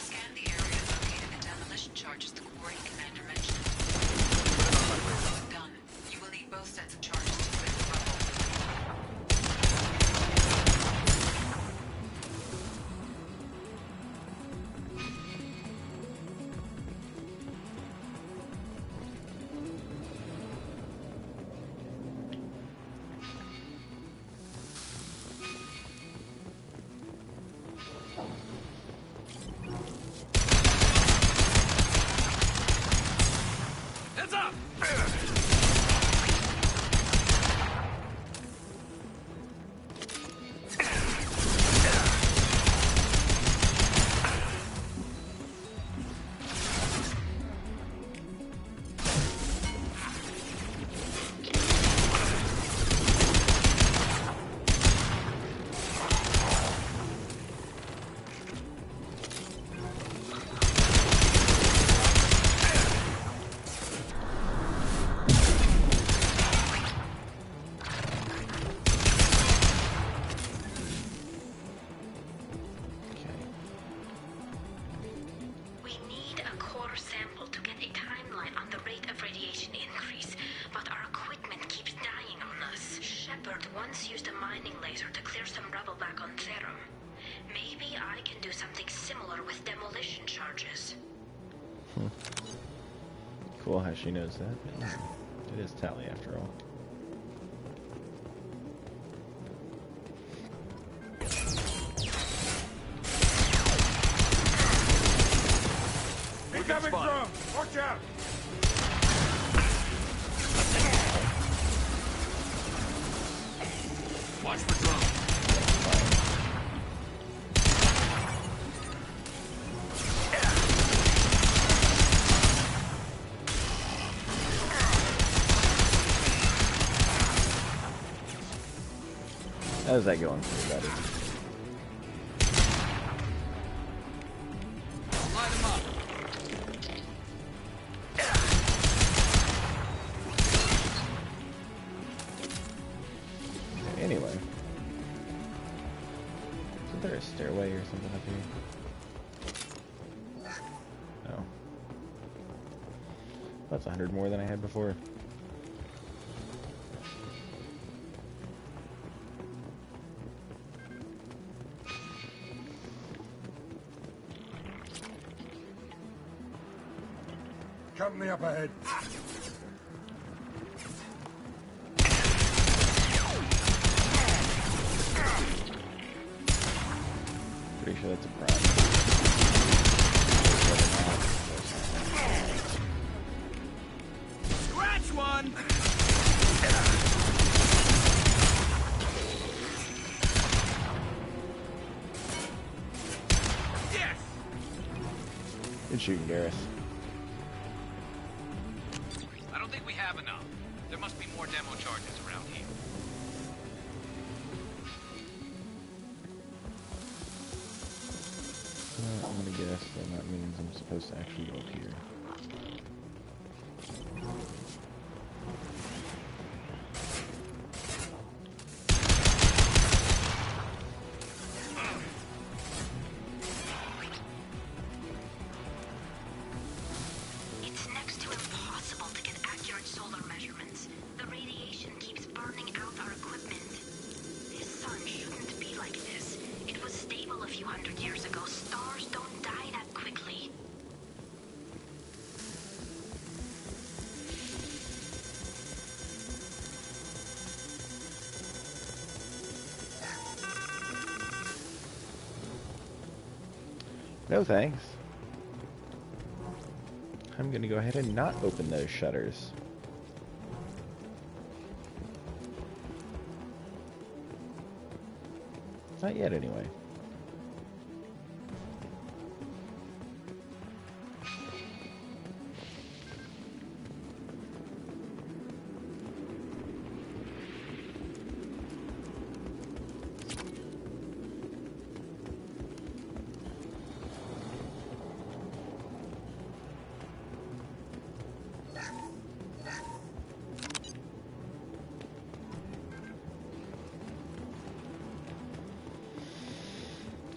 scanning laser to clear some rubble back on Therum. Maybe I can do something similar with demolition charges. Cool how she knows that. It is Tali after all. Incoming drone! Watch out! Watch for drone. How's that going for you, buddy? Light him up. Okay, anyway. Isn't there a stairway or something up here? No. That's 100 more than I had before. Company up ahead. Pretty sure that's a problem. Scratch one! Yes! Good shooting, Gareth. I don't think we have enough. There must be more demo charges around here. I'm gonna guess then that means I'm supposed to actually go up here. It's next to impossible to get accurate solar measurements. The radiation keeps burning out our equipment. This sun shouldn't be like this. It was stable a few hundred years ago. Stars don't die that quickly. No thanks. I'm gonna go ahead and not open those shutters. Not yet, anyway.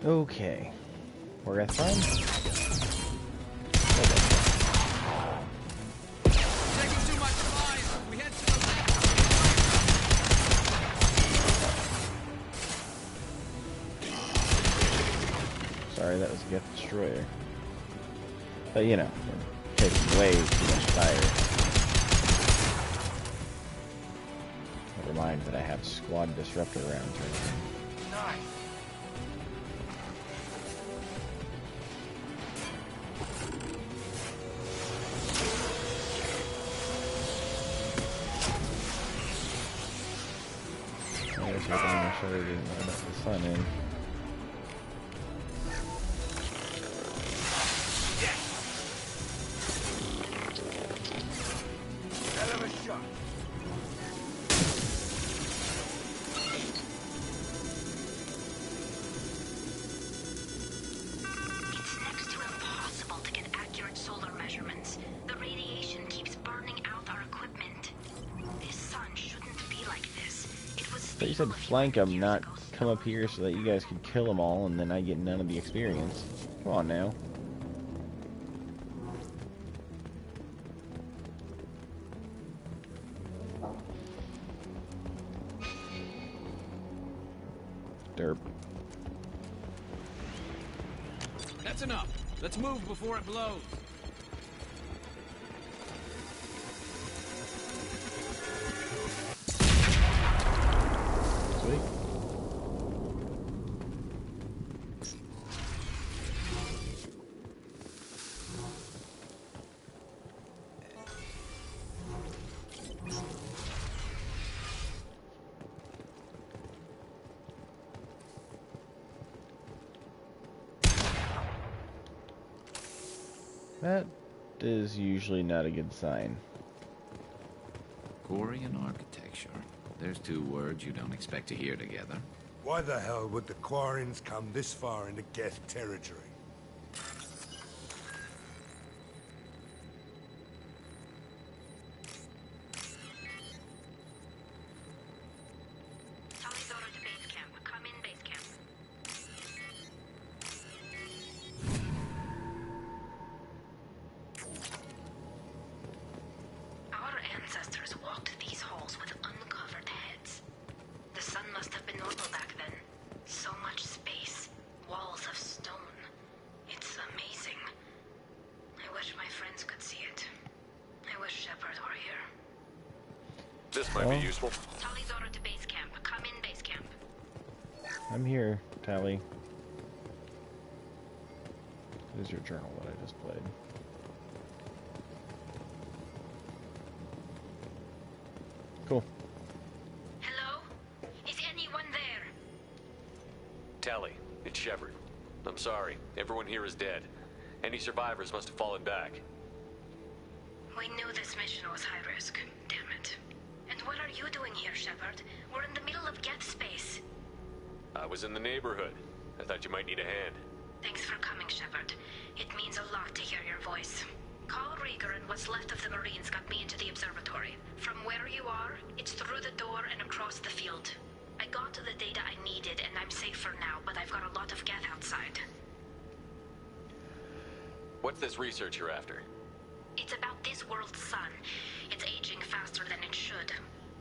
Okay. We're at time. Taking too much fire. We head to the left. Sorry, that was a Geth Destroyer. But you know, we're taking way too much fire. Never mind that I have Squad Disruptor rounds right now. Nice. I was hoping I'm sure they didn't let the sun in. Hell of a shot. It's next to impossible to get accurate solar measurements. The radiation keeps burning out our equipment. This sun shouldn't be like this. It was But you said flank them, not come up here so that you guys could kill them all and then I get none of the experience. Come on now. Derp. That's enough. Let's move before it blows. Sweet. That is usually not a good sign. Quarian architecture. There's two words you don't expect to hear together. Why the hell would the Quarians come this far into Geth territory? This might be useful. Tali's order to base camp. Come in, base camp. I'm here, Tali. This is your journal that I just played. Cool. Hello? Is anyone there? Tali, it's Shepard. I'm sorry. Everyone here is dead. Any survivors must have fallen back. We knew this mission was high risk. Damn it. And what are you doing here, Shepard? We're in the middle of Geth space. I was in the neighborhood. I thought you might need a hand. Thanks for coming, Shepard. It means a lot to hear your voice. Carl Rieger and what's left of the Marines got me into the observatory. From where you are, it's through the door and across the field. I got to the data I needed and I'm safe for now, but I've got a lot of Geth outside. What's this research you're after? It's about this world's sun. It's aging faster than it should.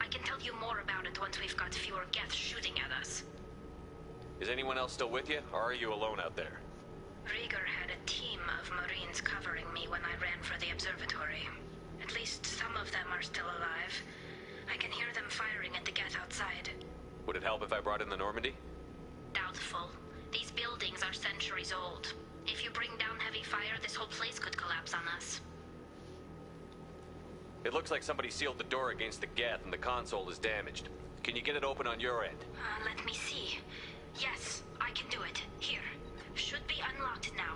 I can tell you more about it once we've got fewer Geth shooting at us. Is anyone else still with you, or are you alone out there? Rieger had a team of Marines covering me when I ran for the observatory. At least some of them are still alive. I can hear them firing at the Geth outside. Would it help if I brought in the Normandy? Doubtful. These buildings are centuries old. If you bring down heavy fire, this whole place could collapse on us. It looks like somebody sealed the door against the Geth and the console is damaged. Can you get it open on your end? Let me see. Yes, I can do it. Here. Should be unlocked now.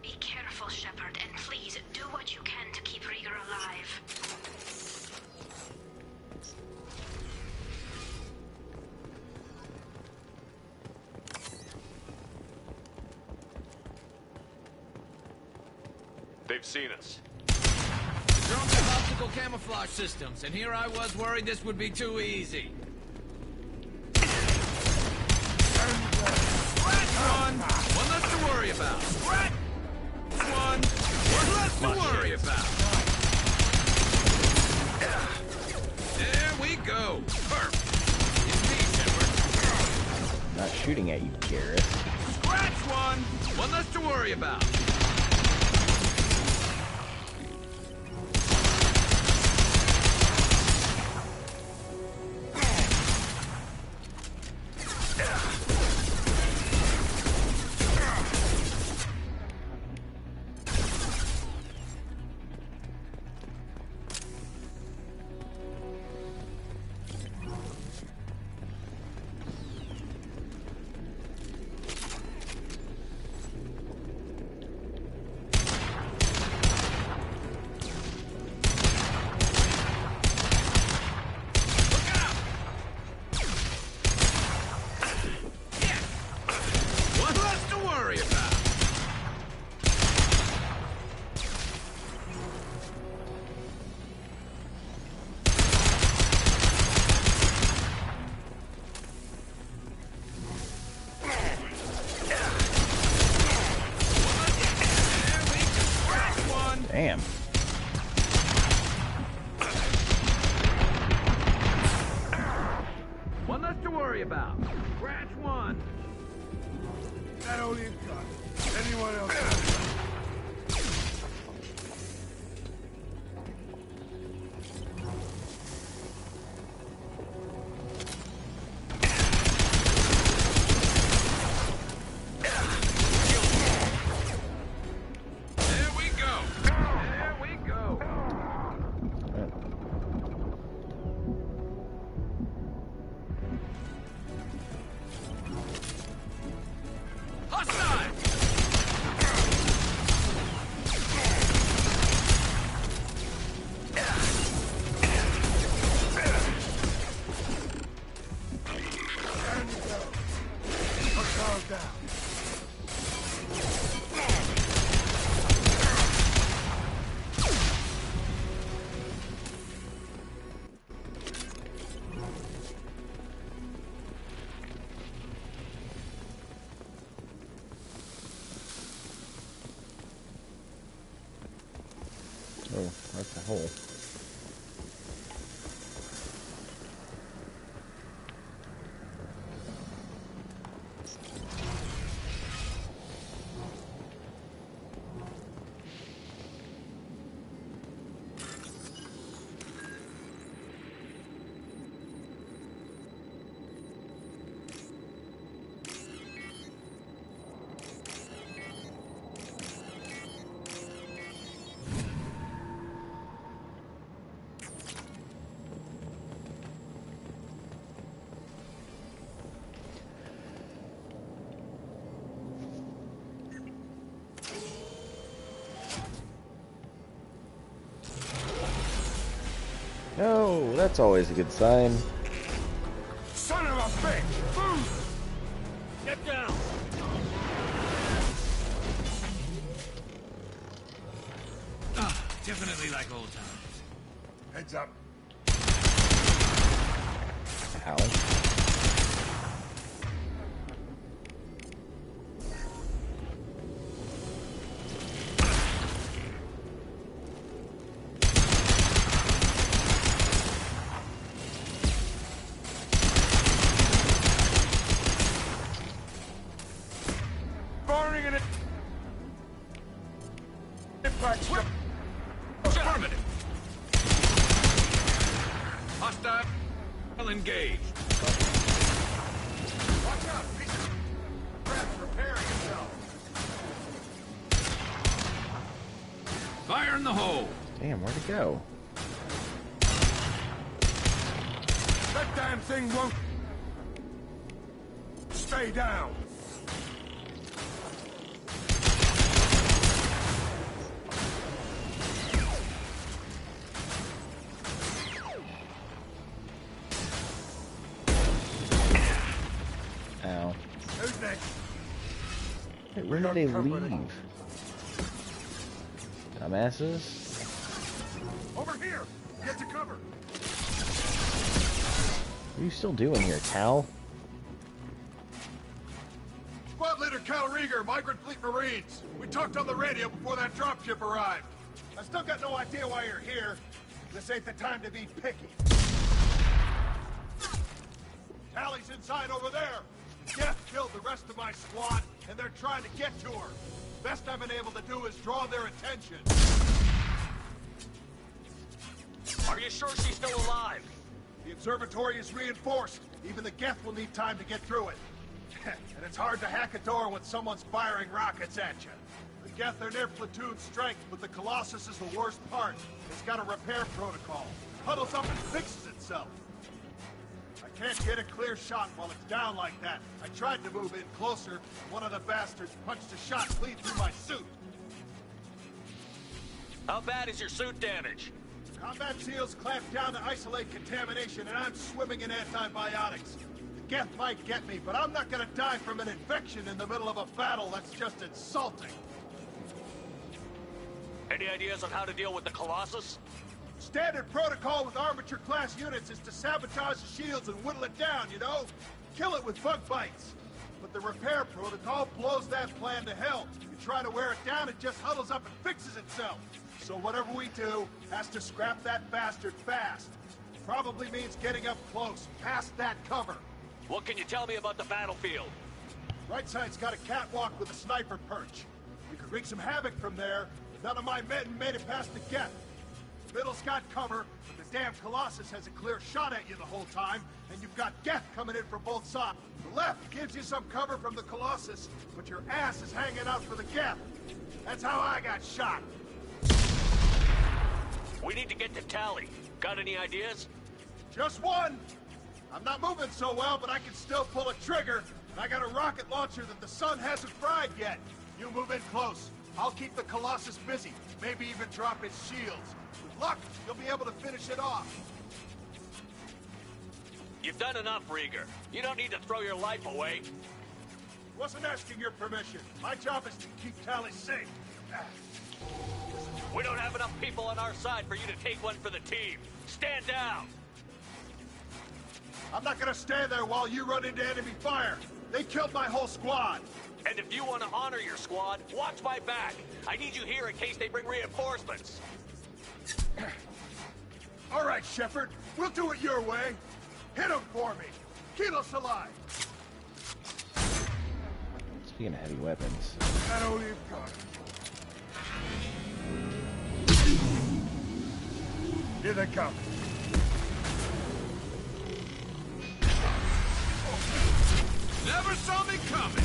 Be careful, Shepard, and please do what you can to keep Rieger alive. They've seen us. Drones have optical camouflage systems, and here I was worried this would be too easy. One less to worry about. One less to worry about. There we go. Perfect. It's me, Shepard. Not shooting at you, Garrett. Scratch one less to worry about. Damn. One less to worry about. Scratch one. That only you've got. Anyone else? Oh, that's a hole. No, that's always a good sign. Son of a bitch! Move! Get down! Definitely like old times. Heads up. Ow. Firing an impact ship. Affirmative. Hostile engaged. Watch out, piece of crap, preparing yourself. Fire in the hole. Damn, where'd it go? That damn thing won't stay down. Ow. Who's next? Wait, where did they leave? Dumbasses. Over here! Get to cover! What are you still doing here, Cal? Squad Leader Cal Rieger, Migrant Fleet Marines. We talked on the radio before that dropship arrived. I still got no idea why you're here. This ain't the time to be picky. Tally's inside over there. Death killed the rest of my squad, and they're trying to get to her. Best I've been able to do is draw their attention. Are you sure she's still alive? The observatory is reinforced. Even the Geth will need time to get through it. And it's hard to hack a door when someone's firing rockets at you. The Geth are near platoon strength, but the Colossus is the worst part. It's got a repair protocol. Huddles up and fixes itself. I can't get a clear shot while it's down like that. I tried to move in closer. One of the bastards punched a shot clean through my suit. How bad is your suit damage? Combat SEALs clamped down to isolate contamination, and I'm swimming in antibiotics. The Geth might get me, but I'm not gonna die from an infection in the middle of a battle. That's just insulting. Any ideas on how to deal with the Colossus? Standard protocol with armature-class units is to sabotage the shields and whittle it down, you know? Kill it with bug bites. But the repair protocol blows that plan to hell. You try to wear it down, it just huddles up and fixes itself. So whatever we do has to scrap that bastard fast. Probably means getting up close, past that cover. What can you tell me about the battlefield? Right side's got a catwalk with a sniper perch. You could wreak some havoc from there. None of my men made it past the gap. The middle's got cover, but the damn Colossus has a clear shot at you the whole time, and you've got Geth coming in from both sides. The left gives you some cover from the Colossus, but your ass is hanging out for the Geth. That's how I got shot. We need to get to Tally. Got any ideas? Just one. I'm not moving so well, but I can still pull a trigger. And I got a rocket launcher that the sun hasn't fried yet. You move in close. I'll keep the Colossus busy. Maybe even drop its shields. With luck, you'll be able to finish it off. You've done enough, Rieger. You don't need to throw your life away. Wasn't asking your permission. My job is to keep Tally safe. We don't have enough people on our side for you to take one for the team. Stand down! I'm not gonna stand there while you run into enemy fire. They killed my whole squad. And if you want to honor your squad, watch my back. I need you here in case they bring reinforcements. All right, Shepard. We'll do it your way. Hit him for me. Kilos alive. Speaking of heavy weapons. I don't even got it. Here they come. Never saw me coming!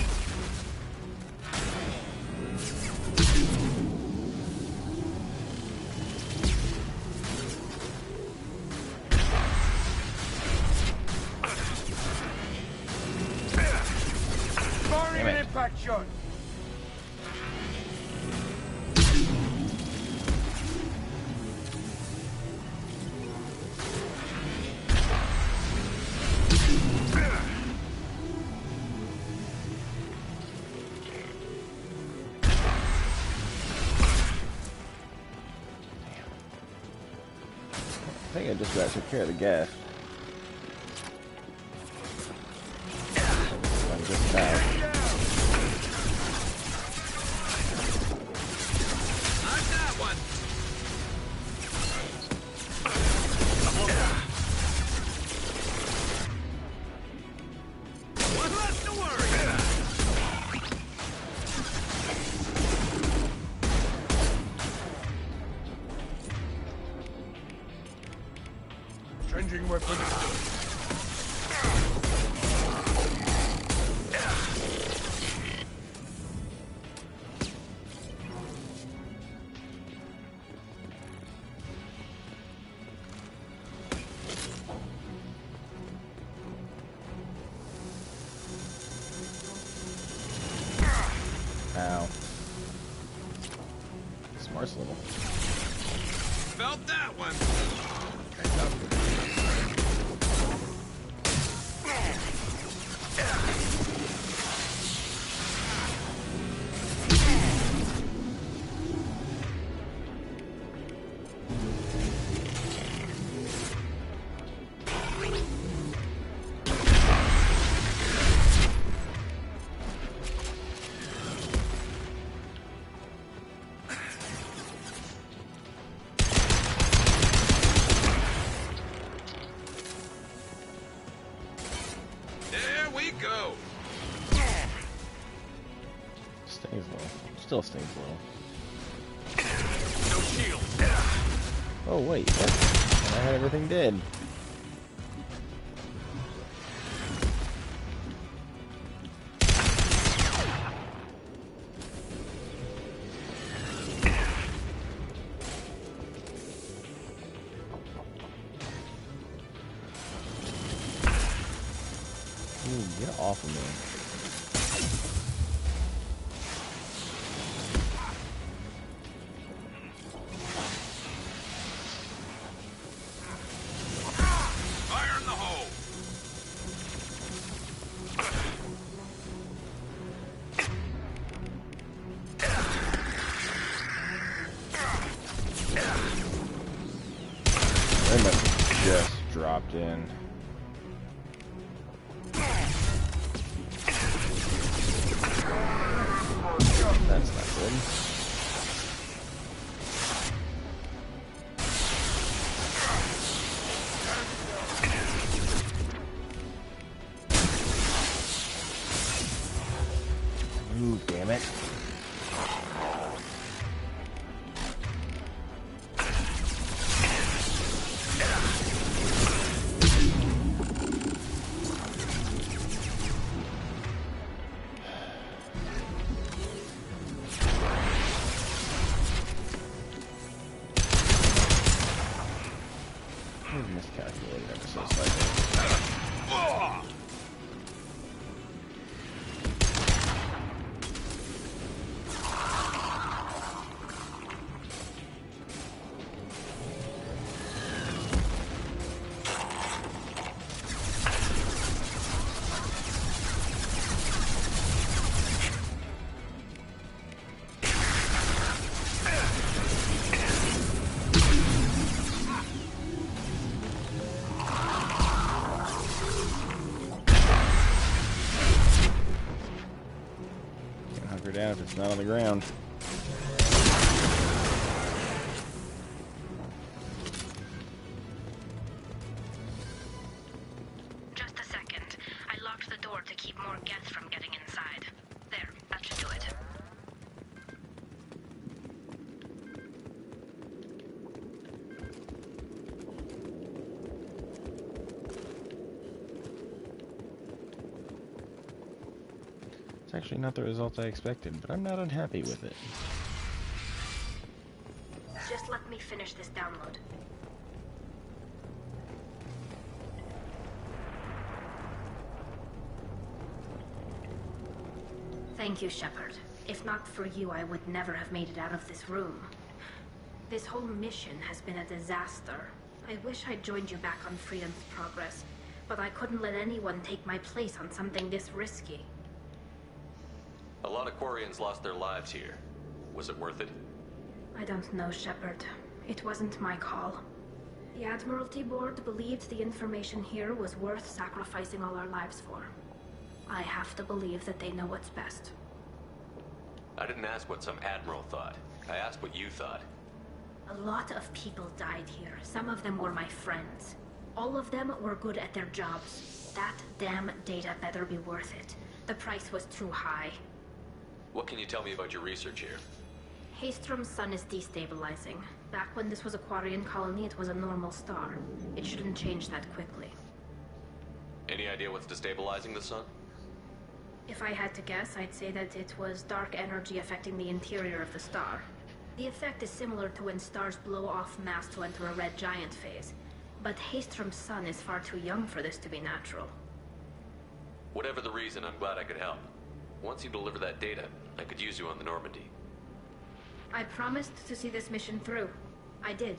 Firing an impact shot. I think I just got to take care of the gas. I'm just about. Not that one! One less to worry about! Changing weapons. Ow. Smart's little. Felt that one! Go! Stays low. Still stays low. No shield. Oh wait, that's, I had everything dead. Get off of me. Fire in the hole! They must have just dropped in. That's not good. damn it. Miscalculated ever so slightly. Down if it's not on the ground. Just a second. I locked the door to keep more Geth from getting inside. There, that should do it. It's actually not the result I expected, but I'm not unhappy with it. Just let me finish this download. Thank you, Shepard. If not for you, I would never have made it out of this room. This whole mission has been a disaster. I wish I'd joined you back on Freedom's Progress, but I couldn't let anyone take my place on something this risky. A lot of Quarians lost their lives here. Was it worth it? I don't know, Shepard. It wasn't my call. The Admiralty Board believed the information here was worth sacrificing all our lives for. I have to believe that they know what's best. I didn't ask what some admiral thought. I asked what you thought. A lot of people died here. Some of them were my friends. All of them were good at their jobs. That damn data better be worth it. The price was too high. What can you tell me about your research here? Haestrom's sun is destabilizing. Back when this was a Quarian colony, it was a normal star. It shouldn't change that quickly. Any idea what's destabilizing the sun? If I had to guess, I'd say that it was dark energy affecting the interior of the star. The effect is similar to when stars blow off mass to enter a red giant phase. But Haestrom's sun is far too young for this to be natural. Whatever the reason, I'm glad I could help. Once you deliver that data, I could use you on the Normandy. I promised to see this mission through. I did.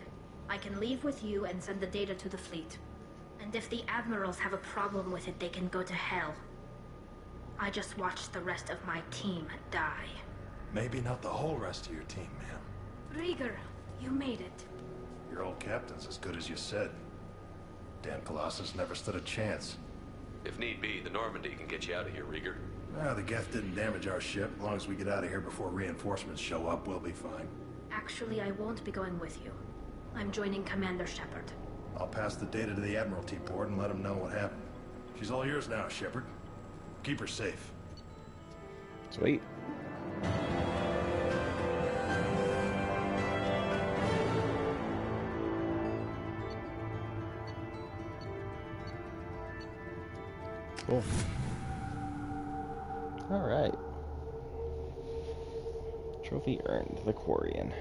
I can leave with you and send the data to the fleet. And if the admirals have a problem with it, they can go to hell. I just watched the rest of my team die. Maybe not the whole rest of your team, ma'am. Rieger, you made it. Your old captain's as good as you said. Damn Colossus never stood a chance. If need be, the Normandy can get you out of here, Rieger. The Geth didn't damage our ship. As long as we get out of here before reinforcements show up, we'll be fine. Actually, I won't be going with you. I'm joining Commander Shepard. I'll pass the data to the Admiralty Board and let them know what happened. She's all yours now, Shepard. Keep her safe. Sweet. Cool. Alright. Trophy earned, the Quarian.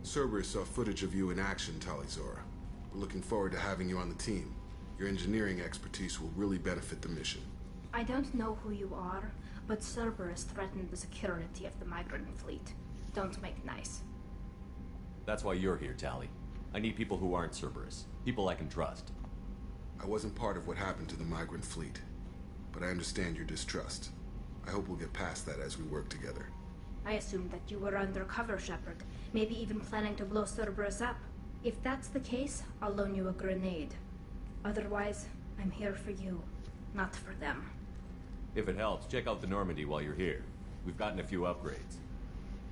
Cerberus saw footage of you in action, Tali'Zorah. We're looking forward to having you on the team. Your engineering expertise will really benefit the mission. I don't know who you are, but Cerberus threatened the security of the migrant fleet. Don't make nice. That's why you're here, Tali. I need people who aren't Cerberus. People I can trust. I wasn't part of what happened to the migrant fleet, but I understand your distrust. I hope we'll get past that as we work together. I assumed that you were undercover, Shepard. Maybe even planning to blow Cerberus up. If that's the case, I'll loan you a grenade. Otherwise, I'm here for you, not for them. If it helps, check out the Normandy while you're here. We've gotten a few upgrades.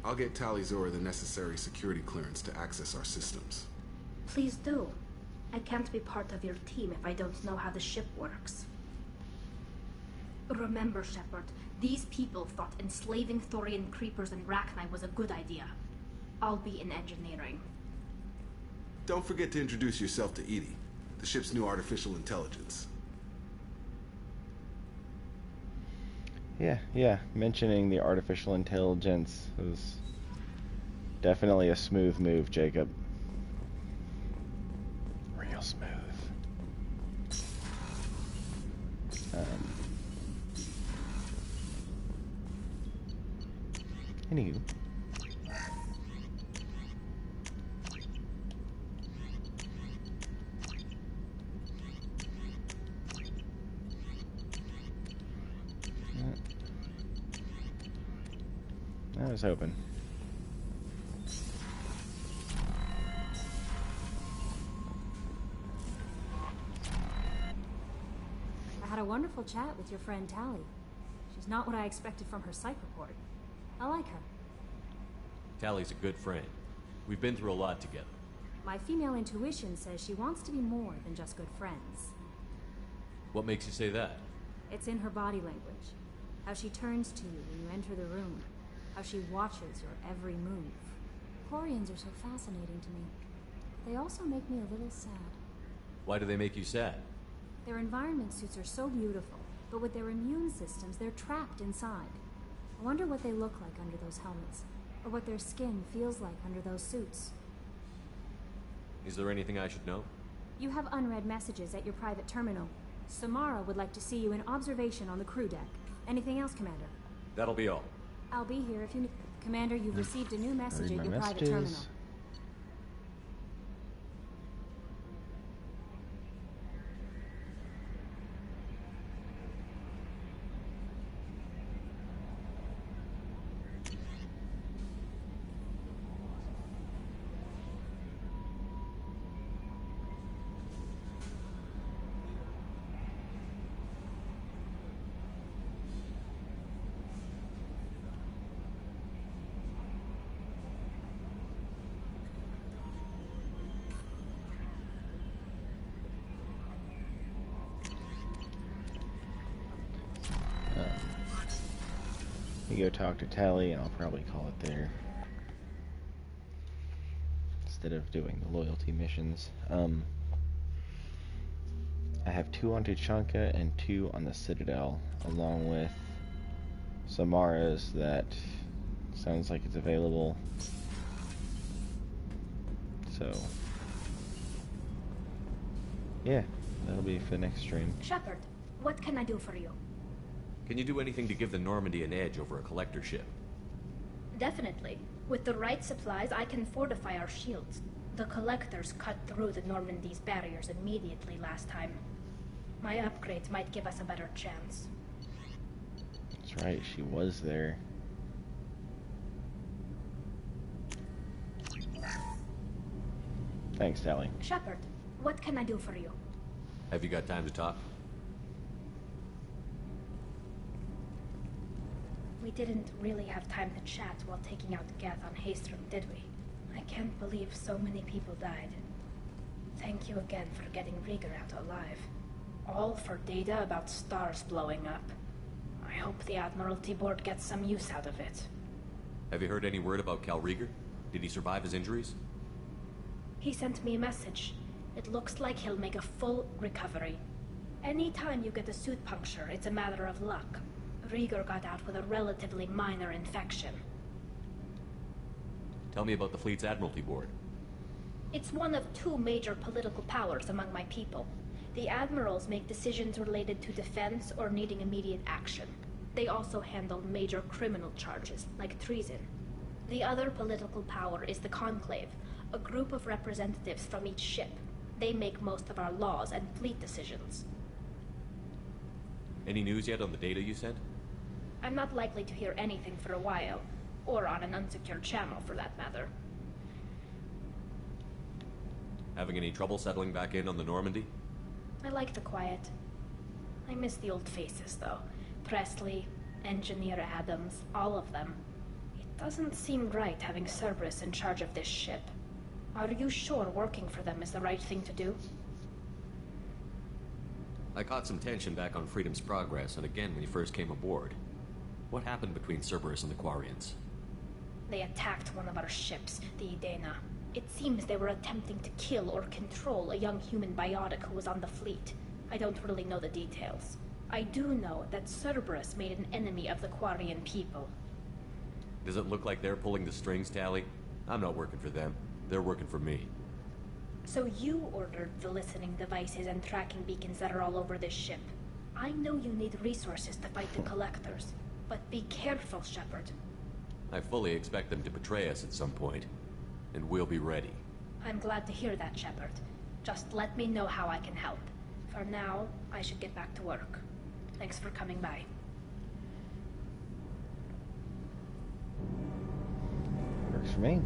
I'll get Tali'Zorah the necessary security clearance to access our systems. Please do. I can't be part of your team if I don't know how the ship works. Remember, Shepard, these people thought enslaving Thorian creepers and Rachni was a good idea. I'll be in engineering. Don't forget to introduce yourself to EDI, the ship's new artificial intelligence. Yeah. Mentioning the artificial intelligence was definitely a smooth move, Jacob. Real smooth. Anywho. I was hoping. I had a wonderful chat with your friend Tali. She's not what I expected from her psych report. I like her. Tali's a good friend. We've been through a lot together. My female intuition says she wants to be more than just good friends. What makes you say that? It's in her body language. How she turns to you when you enter the room. How she watches your every move. Quarians are so fascinating to me. They also make me a little sad. Why do they make you sad? Their environment suits are so beautiful, but with their immune systems, they're trapped inside. I wonder what they look like under those helmets, or what their skin feels like under those suits. Is there anything I should know? You have unread messages at your private terminal. Samara would like to see you in observation on the crew deck. Anything else, Commander? That'll be all. I'll be here if you need... Commander, you've received a new message at your private terminal. You go talk to Tali, and I'll probably call it there. Instead of doing the loyalty missions. I have 2 on Tuchanka and 2 on the Citadel, along with Samara's that sounds like it's available. So, yeah, that'll be for the next stream. Shepard, what can I do for you? Can you do anything to give the Normandy an edge over a collector ship? Definitely. With the right supplies, I can fortify our shields. The collectors cut through the Normandy's barriers immediately last time. My upgrades might give us a better chance. That's right, she was there. Thanks, Tali. Shepard, what can I do for you? Have you got time to talk? We didn't really have time to chat while taking out Geth on Haestrom, did we? I can't believe so many people died. Thank you again for getting Rieger out alive. All for data about stars blowing up. I hope the Admiralty Board gets some use out of it. Have you heard any word about Cal Rieger? Did he survive his injuries? He sent me a message. It looks like he'll make a full recovery. Anytime you get a suit puncture, it's a matter of luck. Rieger got out with a relatively minor infection. Tell me about the fleet's Admiralty Board. It's one of 2 major political powers among my people. The admirals make decisions related to defense or needing immediate action. They also handle major criminal charges, like treason. The other political power is the Conclave, a group of representatives from each ship. They make most of our laws and fleet decisions. Any news yet on the data you sent? I'm not likely to hear anything for a while, or on an unsecured channel for that matter. Having any trouble settling back in on the Normandy? I like the quiet. I miss the old faces, though. Presley, Engineer Adams, all of them. It doesn't seem right having Cerberus in charge of this ship. Are you sure working for them is the right thing to do? I caught some tension back on Freedom's Progress, and again when you first came aboard. What happened between Cerberus and the Quarians? They attacked one of our ships, the Edena. It seems they were attempting to kill or control a young human biotic who was on the fleet. I don't really know the details. I do know that Cerberus made an enemy of the Quarian people. Does it look like they're pulling the strings, Tali? I'm not working for them. They're working for me. So you ordered the listening devices and tracking beacons that are all over this ship. I know you need resources to fight the Collectors, but be careful, Shepard. I fully expect them to betray us at some point, and we'll be ready. I'm glad to hear that, Shepard. Just let me know how I can help. For now, I should get back to work. Thanks for coming by. Works for me.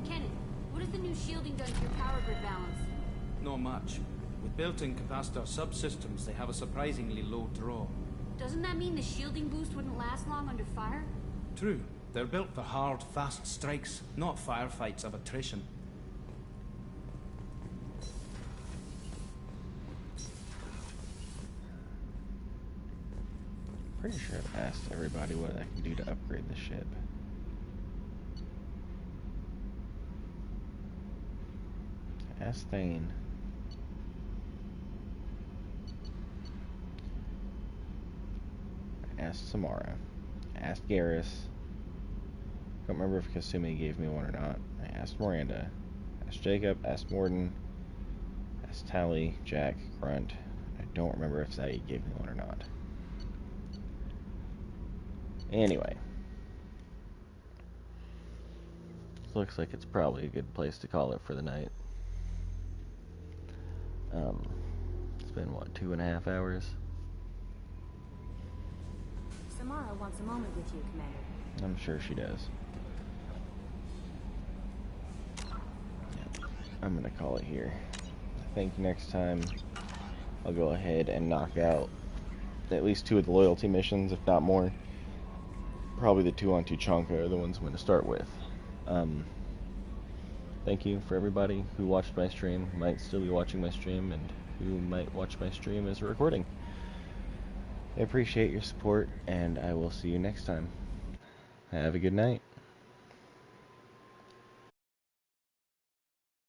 Kenneth, what has the new shielding done to your power grid balance? Not much. With built-in capacitor subsystems, they have a surprisingly low draw. Doesn't that mean the shielding boost wouldn't last long under fire? True. They're built for hard, fast strikes, not firefights of attrition. Pretty sure I've asked everybody what I can do to upgrade the ship. Ask Thane. I asked Samara. I asked Garrus. Don't remember if Kasumi gave me one or not. I asked Miranda. Asked Jacob. Asked Morden. Asked Tali, Jack, Grunt. I don't remember if Saeed gave me one or not. Anyway. Looks like it's probably a good place to call it for the night. It's been, what, 2.5 hours? Samara wants a moment with you, Commander. I'm sure she does. Yeah, I'm gonna call it here. I think next time I'll go ahead and knock out at least 2 of the loyalty missions, if not more. Probably the 2 on Tuchanka are the ones I'm gonna start with. Thank you for everybody who watched my stream, might still be watching my stream, and who might watch my stream as a recording. I appreciate your support, and I will see you next time. Have a good night.